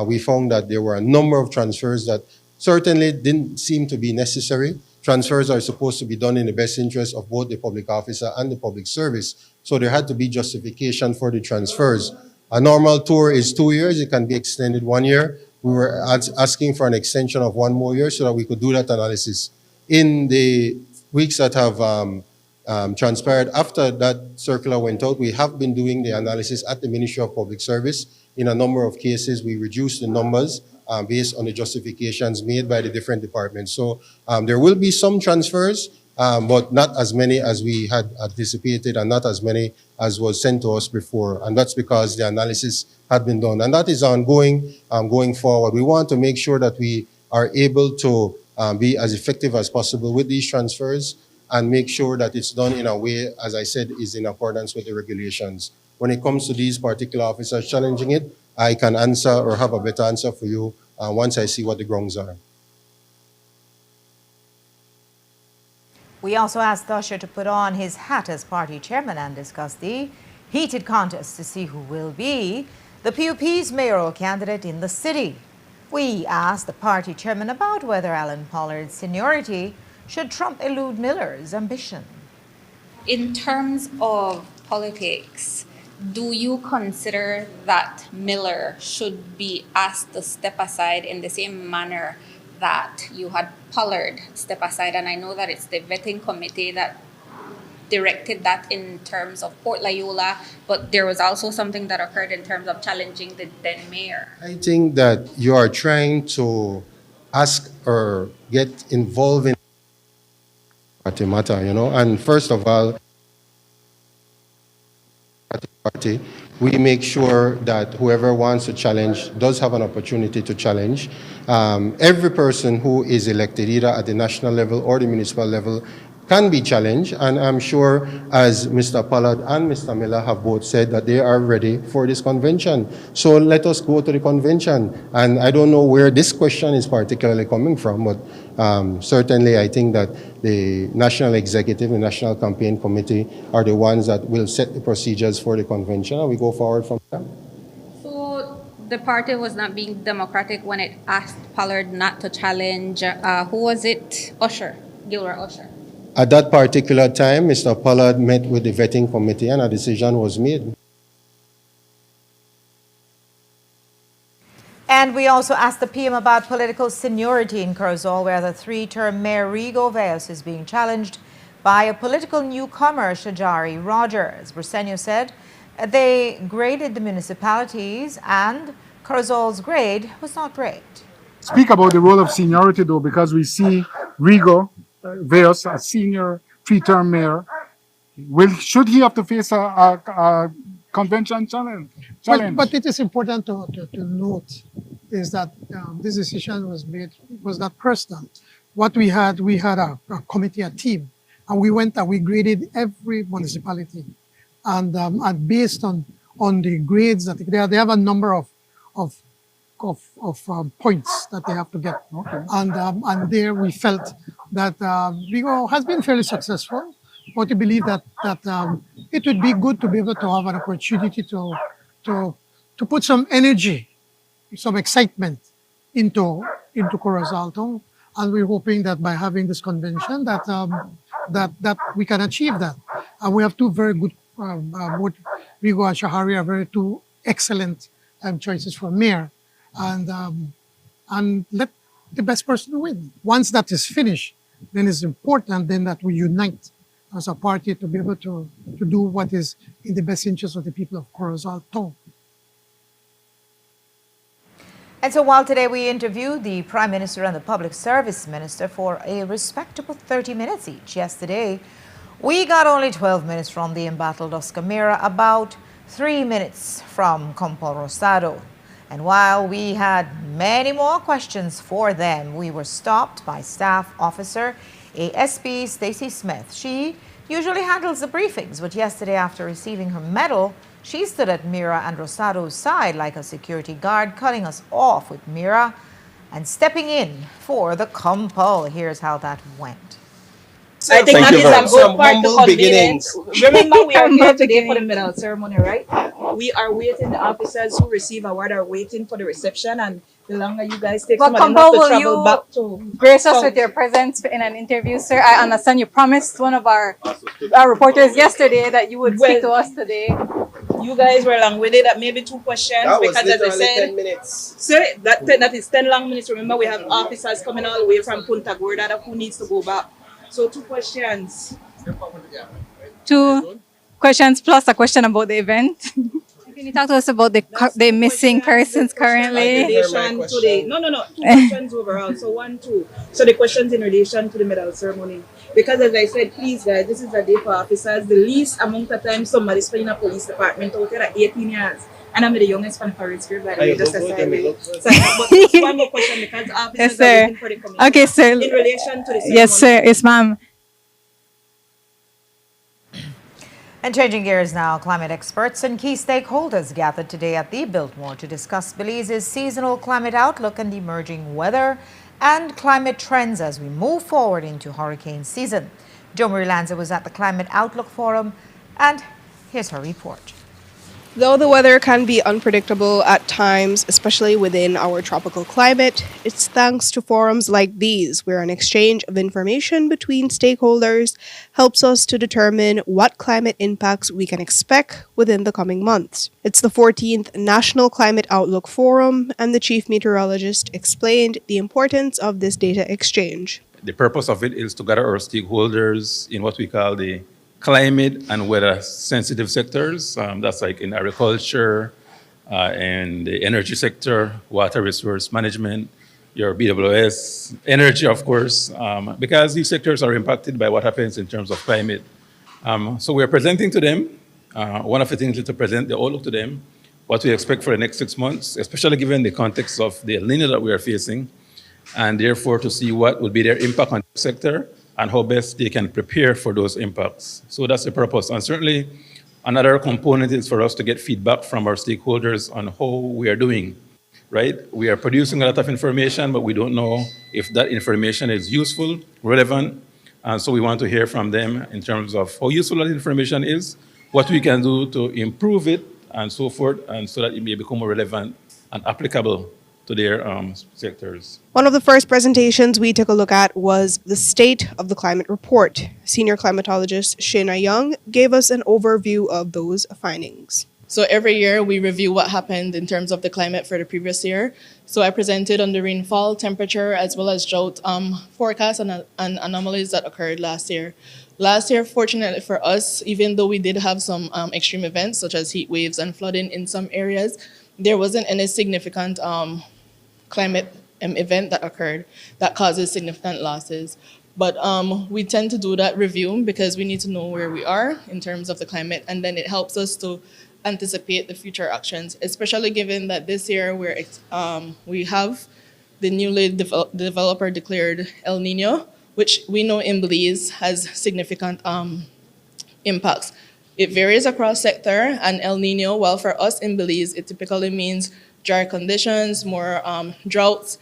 T: We found that there were a number of transfers that certainly didn't seem to be necessary. Transfers are supposed to be done in the best interest of both the public officer and the public service. So there had to be justification for the transfers. A normal tour is 2 years. It can be extended 1 year. We were asking for an extension of 1 more year so that we could do that analysis. In the weeks that have transpired after that circular went out, we have been doing the analysis at the Ministry of Public Service. In a number of cases, we reduced the numbers based on the justifications made by the different departments. So there will be some transfers, but not as many as we had anticipated and not as many as was sent to us before. And that's because the analysis had been done. And that is ongoing going forward. We want to make sure that we are able to be as effective as possible with these transfers and make sure that it's done in a way, as I said, is in accordance with the regulations. When it comes to these particular officers challenging it, I can answer or have a better answer for you once I see what the grounds are.
A: We also asked Usher to put on his hat as party chairman and discuss the heated contest to see who will be the PUP's mayoral candidate in the city. We asked the party chairman about whether Alan Pollard's seniority should trump Elude Miller's ambition.
S: In terms of politics, do you consider that Miller should be asked to step aside in the same manner that you had Pollard step aside? And I know that it's the vetting committee that directed that in terms of Port Loyola, but there was also something that occurred in terms of challenging the then mayor.
T: I think that you are trying to ask or get involved in party matter, you know, and first of all, party, we make sure that whoever wants to challenge does have an opportunity to challenge. Every person who is elected, either at the national level or the municipal level, can be challenged, and I'm sure, as Mr. Pollard and Mr. Miller have both said, that they are ready for this convention. So let us go to the convention. And I don't know where this question is particularly coming from, but certainly I think that the National Executive, the National Campaign Committee are the ones that will set the procedures for the convention, and we go forward from there.
S: So the party was not being democratic when it asked Pollard not to challenge, who was it? Usher, Gilbert Usher.
T: At that particular time, Mr. Pollard met with the vetting committee and a decision was made.
A: And we also asked the PM about political seniority in Curzon, where the three-term Mayor Rigo Veos is being challenged by a political newcomer, Shajari Rogers. Briceño said they graded the municipalities and Curzon's grade was not great.
Q: Speak about the role of seniority, though, because we see Rigo Veos, a senior three-term mayor. Should he have to face a convention challenge?
R: But it is important to note is that this decision was not personal. What we had a committee, a team, and we went and we graded every municipality, and based on the grades that they have a number of points that they have to get. Okay. And there we felt that Rigo has been fairly successful, but we believe that it would be good to be able to have an opportunity to put some energy, some excitement into Corozalto, and we're hoping that by having this convention that we can achieve that. And we have two very good, both Rigo and Shahari are very two excellent choices for mayor. And let the best person win. Once that is finished, then it's important then that we unite as a party to be able to do what is in the best interest of the people of Corozalto.
A: And so while today we interviewed the Prime Minister and the Public Service Minister for a respectable 30 minutes each, yesterday we got only 12 minutes from the embattled Oscar Mira, about 3 minutes from Compo Rosado. And while we had many more questions for them, we were stopped by Staff Officer ASP Stacey Smith. She usually handles the briefings, but yesterday after receiving her medal, she stood at Mira and Rosado's side like a security guard, cutting us off with Mira and stepping in for the Kumpul. Here's how that went.
E: I think that is a good part to convenience. Remember, we are here today for the
F: beginning.
E: medal ceremony, right? We are waiting. The officers who receive award are waiting for the reception, and the longer you guys take,
F: Well,
E: some of them
F: Kumpul,
E: have to
F: will
E: travel
F: you
E: back to
F: grace us
E: South.
F: with your presence in an interview, sir? I understand you promised one of our reporters yesterday that you would speak to us today.
E: You guys were long with it. That maybe 2 questions
F: That was
E: because, as I
F: literally
E: said,
F: 10 minutes.
E: Sir, that is 10 long minutes. Remember, we have officers coming all the way from Punta Gorda who needs to go back. So 2 questions.
F: 2 questions plus a question about the event. Can you talk to us about the missing persons
E: In
F: currently?
E: relation to the 2 questions overall. So 1, 2. So the questions in relation to the medal ceremony. Because as I said, please guys, this is a day for officers. The least amount of time somebody's playing a police department out there at 18 years. And I'm the youngest fan for Forest Grove, by the way, just as I will. So, but just one more question because officers
F: Yes,
E: are
F: sir.
E: waiting for the commission.
F: Okay, sir.
E: In relation to the ceremony.
F: Yes, sir. Yes, ma'am.
A: And changing gears now, climate experts and key stakeholders gathered today at the Biltmore to discuss Belize's seasonal climate outlook and emerging weather and climate trends as we move forward into hurricane season. Jo Marie Lanza was at the Climate Outlook Forum, and here's her report.
L: Though the weather can be unpredictable at times, especially within our tropical climate, it's thanks to forums like these where an exchange of information between stakeholders helps us to determine what climate impacts we can expect within the coming months. It's the 14th National Climate Outlook Forum, and the chief meteorologist explained the importance of this data exchange.
G: The purpose of it is to gather our stakeholders in what we call the climate and weather sensitive sectors. That's like in agriculture, and the energy sector, water resource management, your BWS, energy, of course, because these sectors are impacted by what happens in terms of climate. So we're presenting to them. One of the things is to present the outlook to them, what we expect for the next 6 months, especially given the context of the El Nino that we are facing, and therefore to see what would be their impact on the sector and how best they can prepare for those impacts. So that's the purpose. And certainly another component is for us to get feedback from our stakeholders on how we are doing, right? We are producing a lot of information, but we don't know if that information is useful, relevant. And so we want to hear from them in terms of how useful that information is, what we can do to improve it, and so forth, and so that it may become more relevant and applicable to their sectors.
L: One of the first presentations we took a look at was the State of the Climate Report. Senior climatologist Shayna Young gave us an overview of those findings.
H: So every year we review what happened in terms of the climate for the previous year. So I presented on the rainfall, temperature, as well as drought forecasts and anomalies that occurred last year. Last year, fortunately for us, even though we did have some extreme events such as heat waves and flooding in some areas, there wasn't any significant climate event that occurred that causes significant losses. But we tend to do that review because we need to know where we are in terms of the climate, and then it helps us to anticipate the future actions, especially given that this year we have the newly developer declared El Nino, which we know in Belize has significant impacts. It varies across sector, and El Nino, while for us in Belize, it typically means dry conditions, more droughts,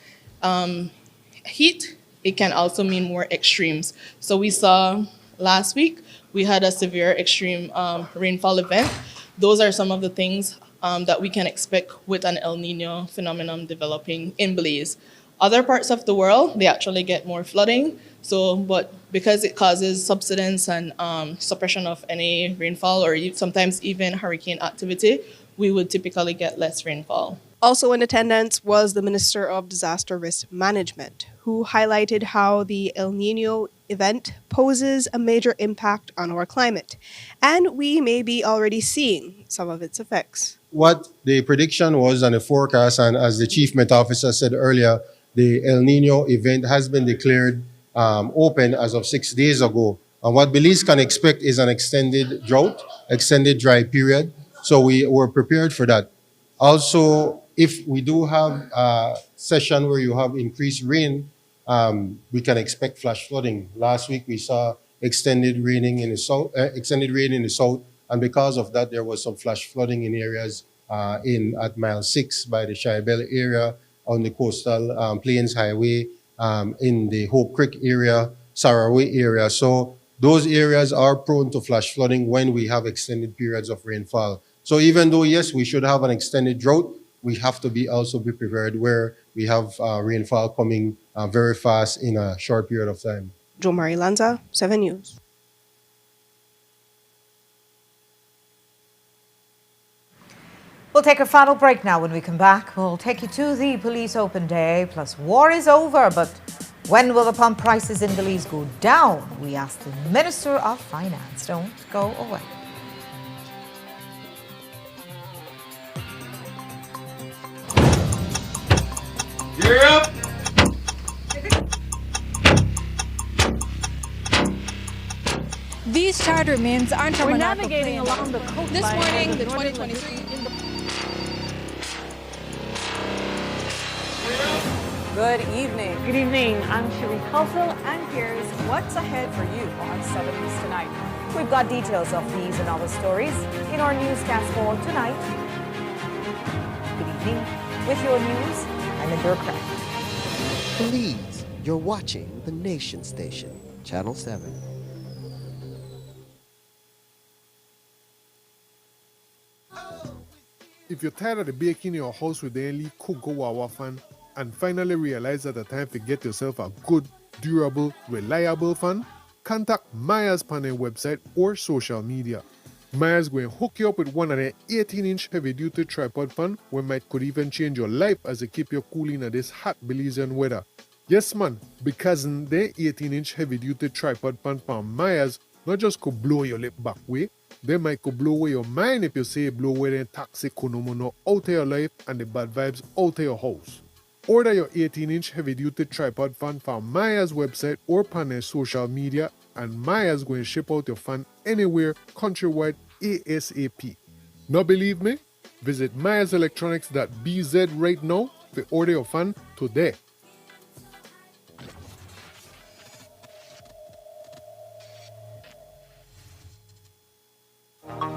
H: heat. It can also mean more extremes. So we saw last week, we had a severe extreme rainfall event. Those are some of the things that we can expect with an El Nino phenomenon developing in Belize. Other parts of the world, they actually get more flooding. But because it causes subsidence and suppression of any rainfall or sometimes even hurricane activity, we would typically get less rainfall.
L: Also in attendance was the Minister of Disaster Risk Management, who highlighted how the El Nino event poses a major impact on our climate, and we may be already seeing some of its effects.
T: What the prediction was and the forecast, and as the Chief Met Officer said earlier, the El Nino event has been declared open as of 6 days ago. And what Belize can expect is an extended drought, extended dry period. So we were prepared for that. Also, if we do have a session where you have increased rain, we can expect flash flooding. Last week we saw extended rain in the south, and because of that, there was some flash flooding in areas at mile 6 by the Shibel area, on the coastal Plains Highway, in the Hope Creek area, Saraway area. So those areas are prone to flash flooding when we have extended periods of rainfall. So even though, yes, we should have an extended drought, we have to also be prepared where we have rainfall coming very fast in a short period of time.
L: Jo Marie Lanza, 7 News.
A: We'll take a final break now. When we come back, we'll take you to the police open day. Plus, war is over, but when will the pump prices in Belize go down? We asked the Minister of Finance. Don't go away.
I: Gear up!
J: These charter mints aren't from
K: We're
J: an
K: navigating
J: airplane.
K: along the coastline.
J: This morning, the
K: Northern
J: 2023.
K: Good evening. Good evening. I'm Shirley Kelso, and here's what's ahead for you on 7 News Tonight. We've got details of these and other stories in our newscast for tonight. Good evening. With your news, I'm Linda Craig.
N: Please, you're watching the Nation Station, Channel 7.
D: If you're tired of the baking in your house with the only cook go wawa fan and finally realize that the time to get yourself a good, durable, reliable fan, contact Myers Panel website or social media. Myers going to hook you up with one of their 18-inch heavy-duty tripod fan where might could even change your life as they keep you cool in this hot Belizean weather. Yes man, because their 18-inch heavy-duty tripod fan from Myers not just could blow your lip back way, they might could blow away your mind if you say blow away the toxic konomono out of your life and the bad vibes out of your house. Order your 18-inch heavy-duty tripod fan from Myers website or on their social media, and Myers going to ship out your fan anywhere countrywide ASAP. Not believe me? Visit myerselectronics.bz right now to order your fan today.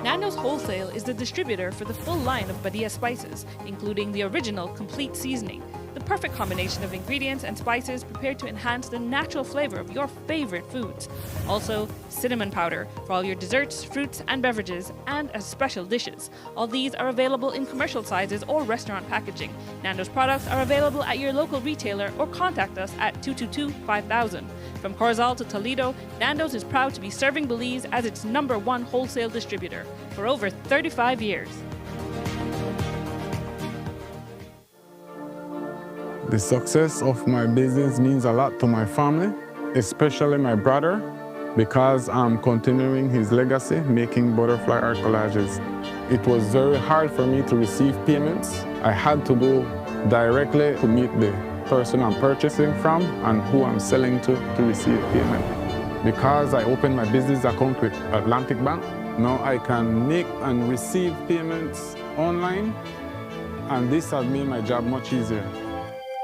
M: Nando's Wholesale is the distributor for the full line of Badia spices, including the original complete seasoning, the perfect combination of ingredients and spices prepared to enhance the natural flavor of your favorite foods. Also, cinnamon powder for all your desserts, fruits, and beverages, and as special dishes. All these are available in commercial sizes or restaurant packaging. Nando's products are available at your local retailer or contact us at 222-5000. From Corozal to Toledo, Nando's is proud to be serving Belize as its #1 wholesale distributor for over 35 years.
O: The success of my business means a lot to my family, especially my brother, because I'm continuing his legacy, making butterfly art collages. It was very hard for me to receive payments. I had to go directly to meet the person I'm purchasing from and who I'm selling to receive payment. Because I opened my business account with Atlantic Bank, now I can make and receive payments online, and this has made my job much easier.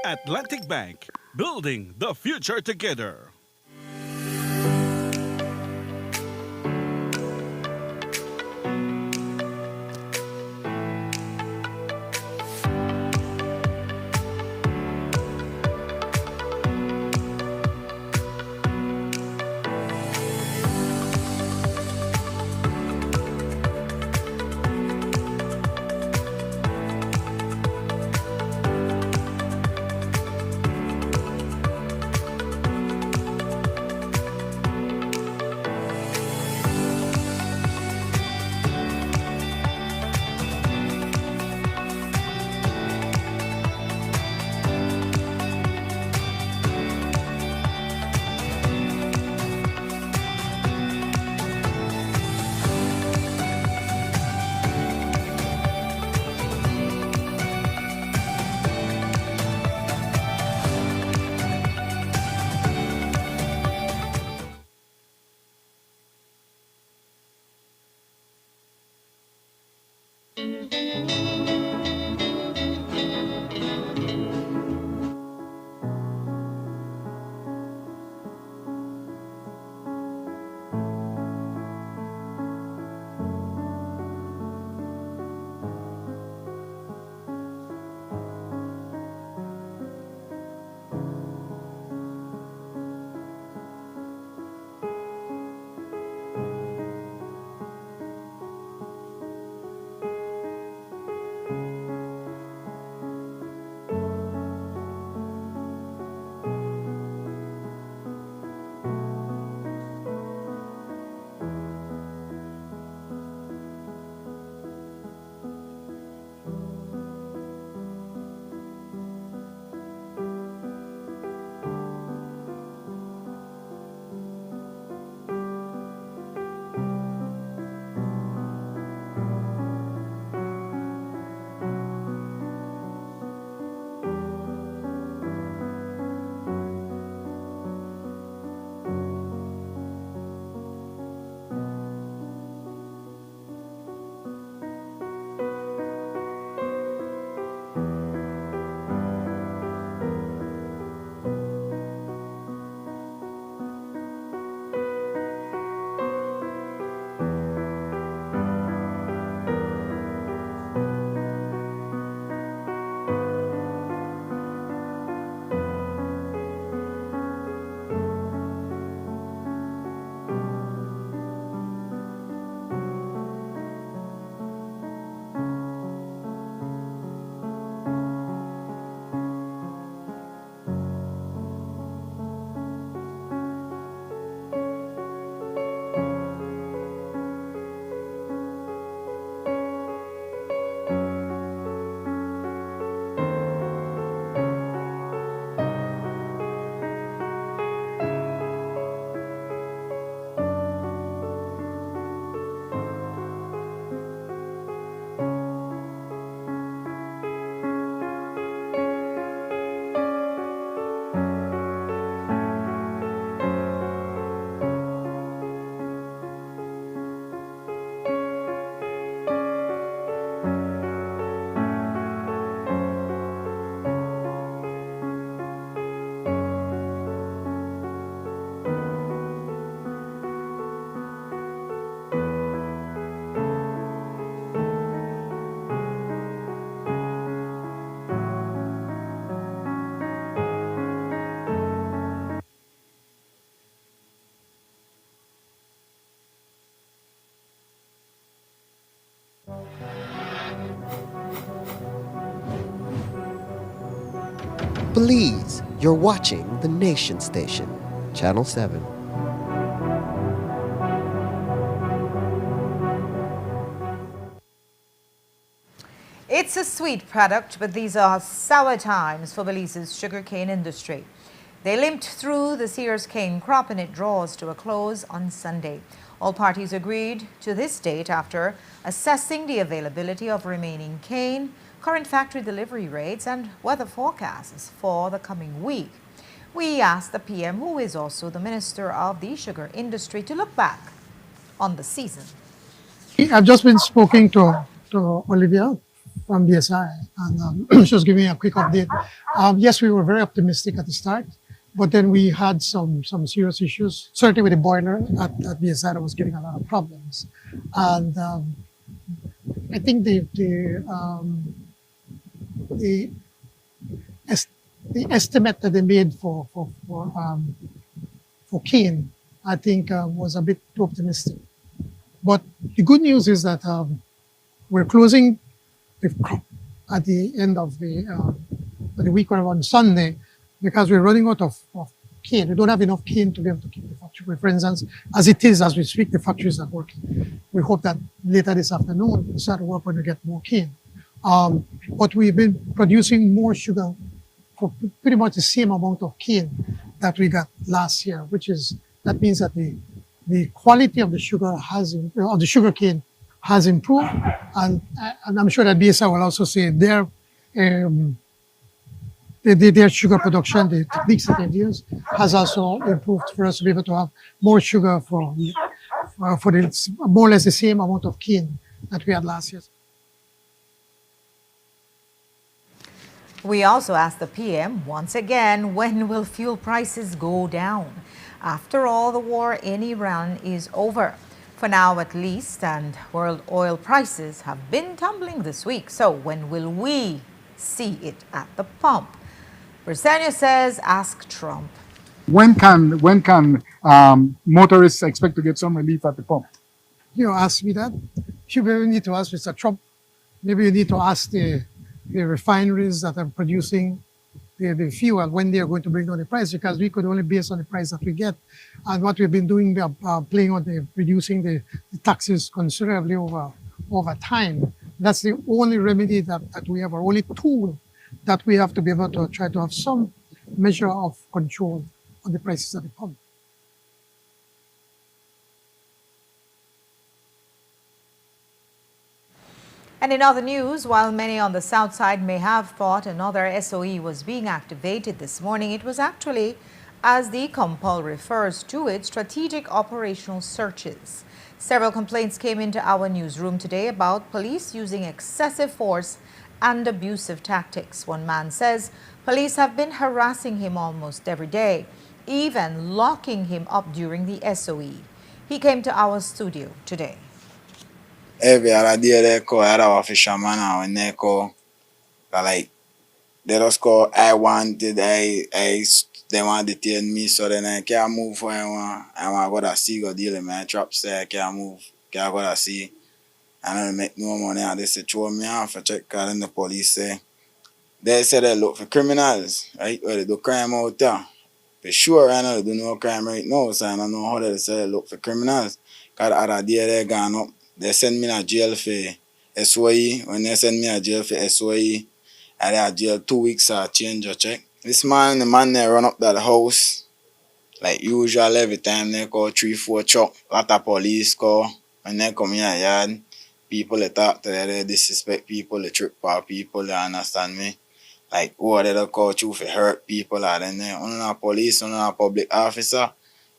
W: Atlantic Bank, building the future together.
N: Belize, you're watching the Nation Station, Channel 7.
A: It's a sweet product, but these are sour times for Belize's sugarcane industry. They limped through this year's cane crop and it draws to a close on Sunday. All parties agreed to this date after assessing the availability of remaining cane, current factory delivery rates, and weather forecasts for the coming week. We asked the PM, who is also the Minister of the Sugar Industry, to look back on the season.
R: I've just been speaking to Olivia from BSI, and she was giving me a quick update. Yes, we were very optimistic at the start, but then we had some serious issues, certainly with the boiler at BSI that was giving a lot of problems. And I think the estimate that they made for cane, I think, was a bit too optimistic. But the good news is that we're closing the crop at the end of the week or on Sunday, because we're running out of cane. We don't have enough cane to be able to keep the factory. For instance, as it is, as we speak, the factory is not working. We hope that later this afternoon we'll start to work when we get more cane. But we've been producing more sugar for pretty much the same amount of cane that we got last year, that means that the quality of the sugar of the sugar cane has improved, and I'm sure that BSI will also say their sugar production, the techniques that they've used, has also improved for us to be able to have more sugar for the more or less the same amount of cane that we had last year.
A: We also asked the PM once again, when will fuel prices go down? After all, the war in Iran is over. For now, at least, and world oil prices have been tumbling this week. So when will we see it at the pump? Britannia says, ask Trump.
Q: When can motorists expect to get some relief at the pump?
R: You ask me that. You maybe need to ask Mr. Trump. Maybe you need to ask the refineries that are producing the fuel when they are going to bring down the price, because we could only base on the price that we get. And what we've been doing, we are playing on reducing the taxes considerably over time. That's the only remedy that we have, our only tool that we have to be able to try to have some measure of control on the prices at the pump.
A: And in other news, while many on the south side may have thought another SOE was being activated this morning, it was actually, as the Compol refers to it, strategic operational searches. Several complaints came into our newsroom today about police using excessive force and abusive tactics. One man says police have been harassing him almost every day, even locking him up during the SOE. He came to our studio today.
P: Every other day they call other fisherman and when they call, like, they just call, they want to detain me, so then I can't move for anyone. I want to see, go deal with my trap, say I can't move, can't go to see. I don't make no money, and they say, throw me off for check, because then the police say, they say they look for criminals, right, where they do crime out there. For sure, I know they do no crime right now, so I don't know how they say they look for criminals. Because the other day they gone up. They send me to jail for SOE. When they send me to jail for SOE, I had jail 2 weeks or change your check. This man, the man they run up that house, like usual every time they call 3-4 truck, lot of police call. When they come in the yard, people they talk to them, they disrespect people, they trip for people, they understand me. Like, oh, they don't call you for hurt people, and then they on police, on a public officer.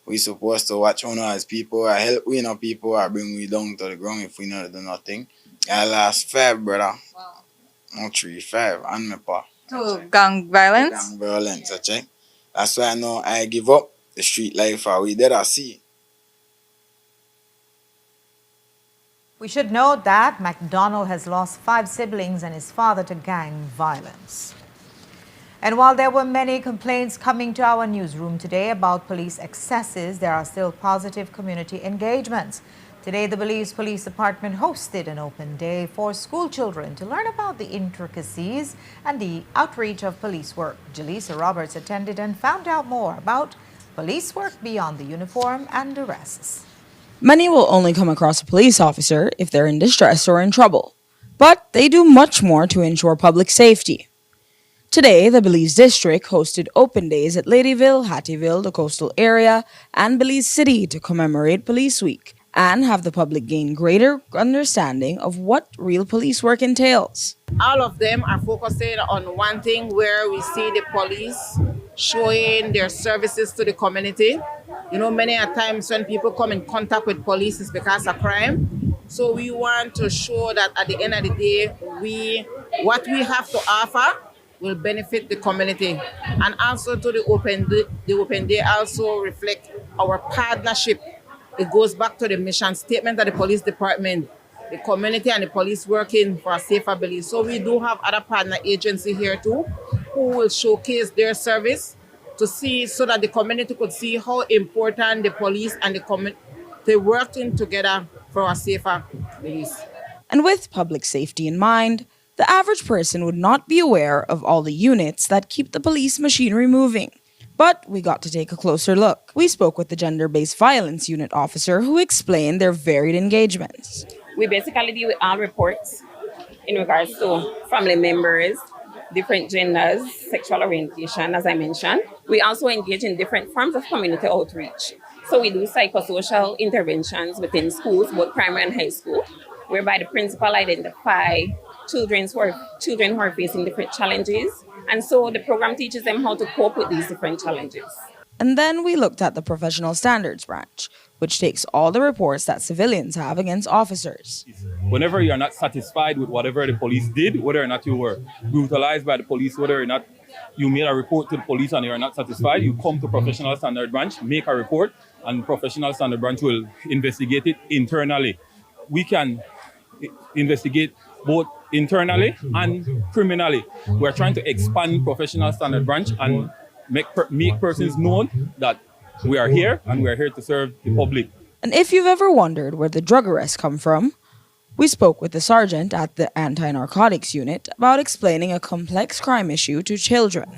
P: We supposed to watch on as people or help we know people or bring we down to the ground if we know do nothing. I lost 5, brother. Wow. Not 3, 5, and my pa.
F: To gang violence?
P: Gang violence, I check. That's why I know I give up the street life or we did I see.
A: We should note that MacDonald has lost 5 siblings and his father to gang violence. And while there were many complaints coming to our newsroom today about police excesses, there are still positive community engagements. Today, the Belize Police Department hosted an open day for school children to learn about the intricacies and the outreach of police work. Jaleesa Roberts attended and found out more about police work beyond the uniform and arrests.
B: Many will only come across a police officer if they're in distress or in trouble, but they do much more to ensure public safety. Today, the Belize District hosted open days at Ladyville, Hattieville, the coastal area, and Belize City to commemorate Police Week and have the public gain greater understanding of what real police work entails.
U: All of them are focusing on one thing where we see the police showing their services to the community. You know, many a times when people come in contact with police, it's because of crime. So we want to show that at the end of the day, what we have to offer will benefit the community. And also to the open day also reflect our partnership. It goes back to the mission statement of the police department, the community and the police working for a safer Belize. So we do have other partner agencies here too, who will showcase their service to see, so that the community could see how important the police and the community working together for a safer Belize.
B: And with public safety in mind, the average person would not be aware of all the units that keep the police machinery moving. But we got to take a closer look. We spoke with the gender-based violence unit officer who explained their varied engagements.
V: We basically deal with all reports in regards to family members, different genders, sexual orientation, as I mentioned. We also engage in different forms of community outreach. So we do psychosocial interventions within schools, both primary and high school, whereby the principal identify children who are facing different challenges. And so the program teaches them how to cope with these different challenges.
B: And then we looked at the professional standards branch, which takes all the reports that civilians have against officers.
X: Whenever you're not satisfied with whatever the police did, whether or not you were brutalized by the police, whether or not you made a report to the police and you're not satisfied, you come to professional standard branch, make a report, and professional standard branch will investigate it internally. We can investigate both internally and criminally. We're trying to expand professional standard branch and make persons known that we are here and we are here to serve the public.
B: And if you've ever wondered where the drug arrests come from, we spoke with the sergeant at the anti-narcotics unit about explaining a complex crime issue to children.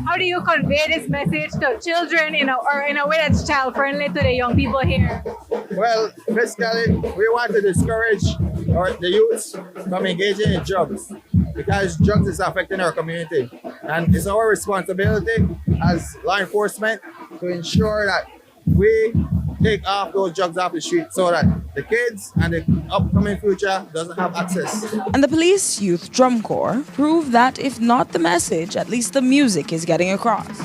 J: How do you convey this message to children in a way that's child-friendly to the young people here?
Y: Well, basically, we want to discourage the youths from engaging in drugs because drugs is affecting our community. And it's our responsibility as law enforcement to ensure that we take off those drugs off the street so that the kids and the upcoming future doesn't have access.
B: And the police youth drum corps proved that if not the message, at least the music is getting across.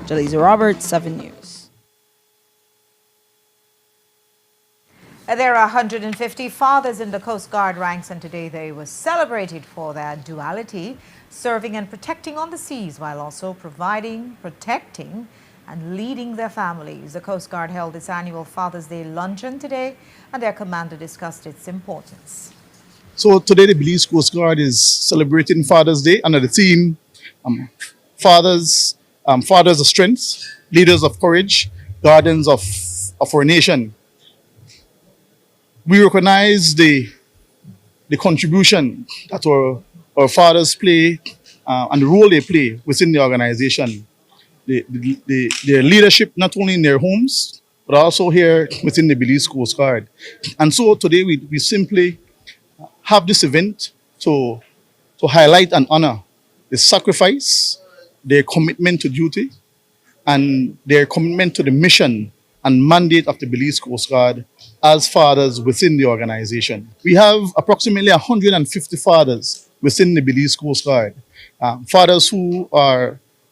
B: Jaleesa Roberts, 7 News.
A: There are 150 fathers in the Coast Guard ranks, and today they were celebrated for their duality, serving and protecting on the seas while also providing, protecting, and leading their families. The Coast Guard held its annual Father's Day luncheon today, and their commander discussed its importance.
Z: So today the Belize Coast Guard is celebrating Father's Day under the theme Fathers of Strength, Leaders of Courage, Guardians of our Nation. We recognize the contribution that our fathers play and the role they play within the organization. Their leadership not only in their homes, but also here within the Belize Coast Guard. And so today we simply have this event to highlight and honor the sacrifice, their commitment to duty, and their commitment to the mission and mandate of the Belize Coast Guard as fathers within the organization. We have approximately 150 fathers within the Belize Coast Guard. Fathers who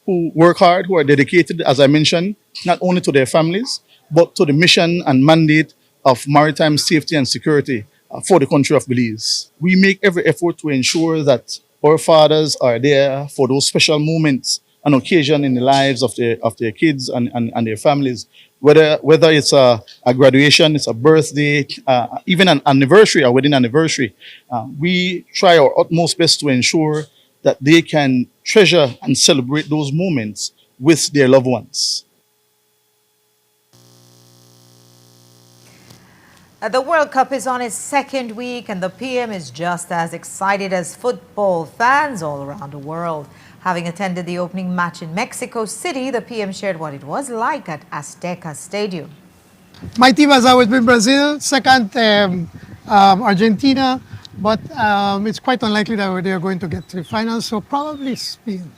Z: work hard, who are dedicated, as I mentioned, not only to their families, but to the mission and mandate of maritime safety and security for the country of Belize. We make every effort to ensure that our fathers are there for those special moments an occasion in the lives of their kids and their families. Whether it's a graduation, it's a birthday, even an anniversary, a wedding anniversary, we try our utmost best to ensure that they can treasure and celebrate those moments with their loved ones.
A: The World Cup is on its second week, and the PM is just as excited as football fans all around the world. Having attended the opening match in Mexico City, the PM shared what it was like at Azteca Stadium.
R: My team has always been Brazil, second Argentina, but it's quite unlikely that they're going to get to the finals, so probably Spain.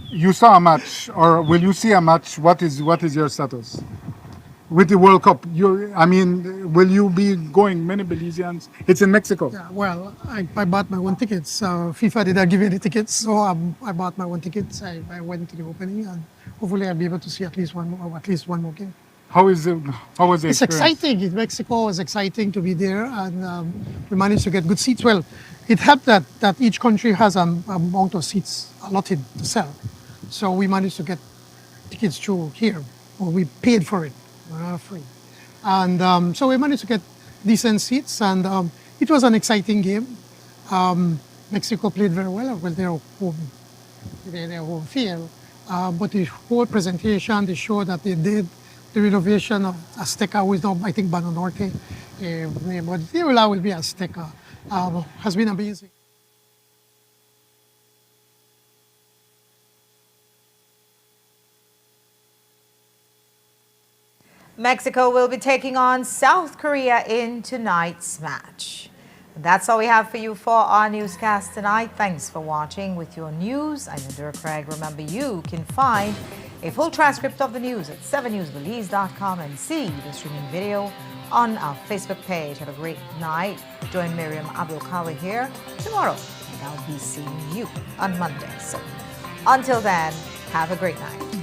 Q: You saw a match, or will you see a match? What is your status with the World Cup? Will you be going? Many Belizeans. It's in Mexico.
R: Yeah, well, I bought my own tickets. FIFA did not give me any tickets, so I bought my own tickets. I went to the opening, and hopefully I'll be able to see at least one more game.
Q: How is it? How was it?
R: It's exciting. In Mexico, it's exciting to be there, and we managed to get good seats. Well, it helped that each country has an amount of seats allotted to sell, so we managed to get tickets through here, or we paid for it. Free. And so we managed to get decent seats, and it was an exciting game. Mexico played very well with their home field, but the whole presentation, they showed that they did the renovation of Azteca, which is now, I think, Bano Norte, but it will always be Azteca, has been amazing.
A: Mexico will be taking on South Korea in tonight's match. That's all we have for you for our newscast tonight. Thanks for watching. With your news, I'm Indira Craig. Remember, you can find a full transcript of the news at 7newsbelize.com and see the streaming video on our Facebook page. Have a great night. Join Miriam Abdul-Kawi here tomorrow, and I'll be seeing you on Monday. So until then, have a great night.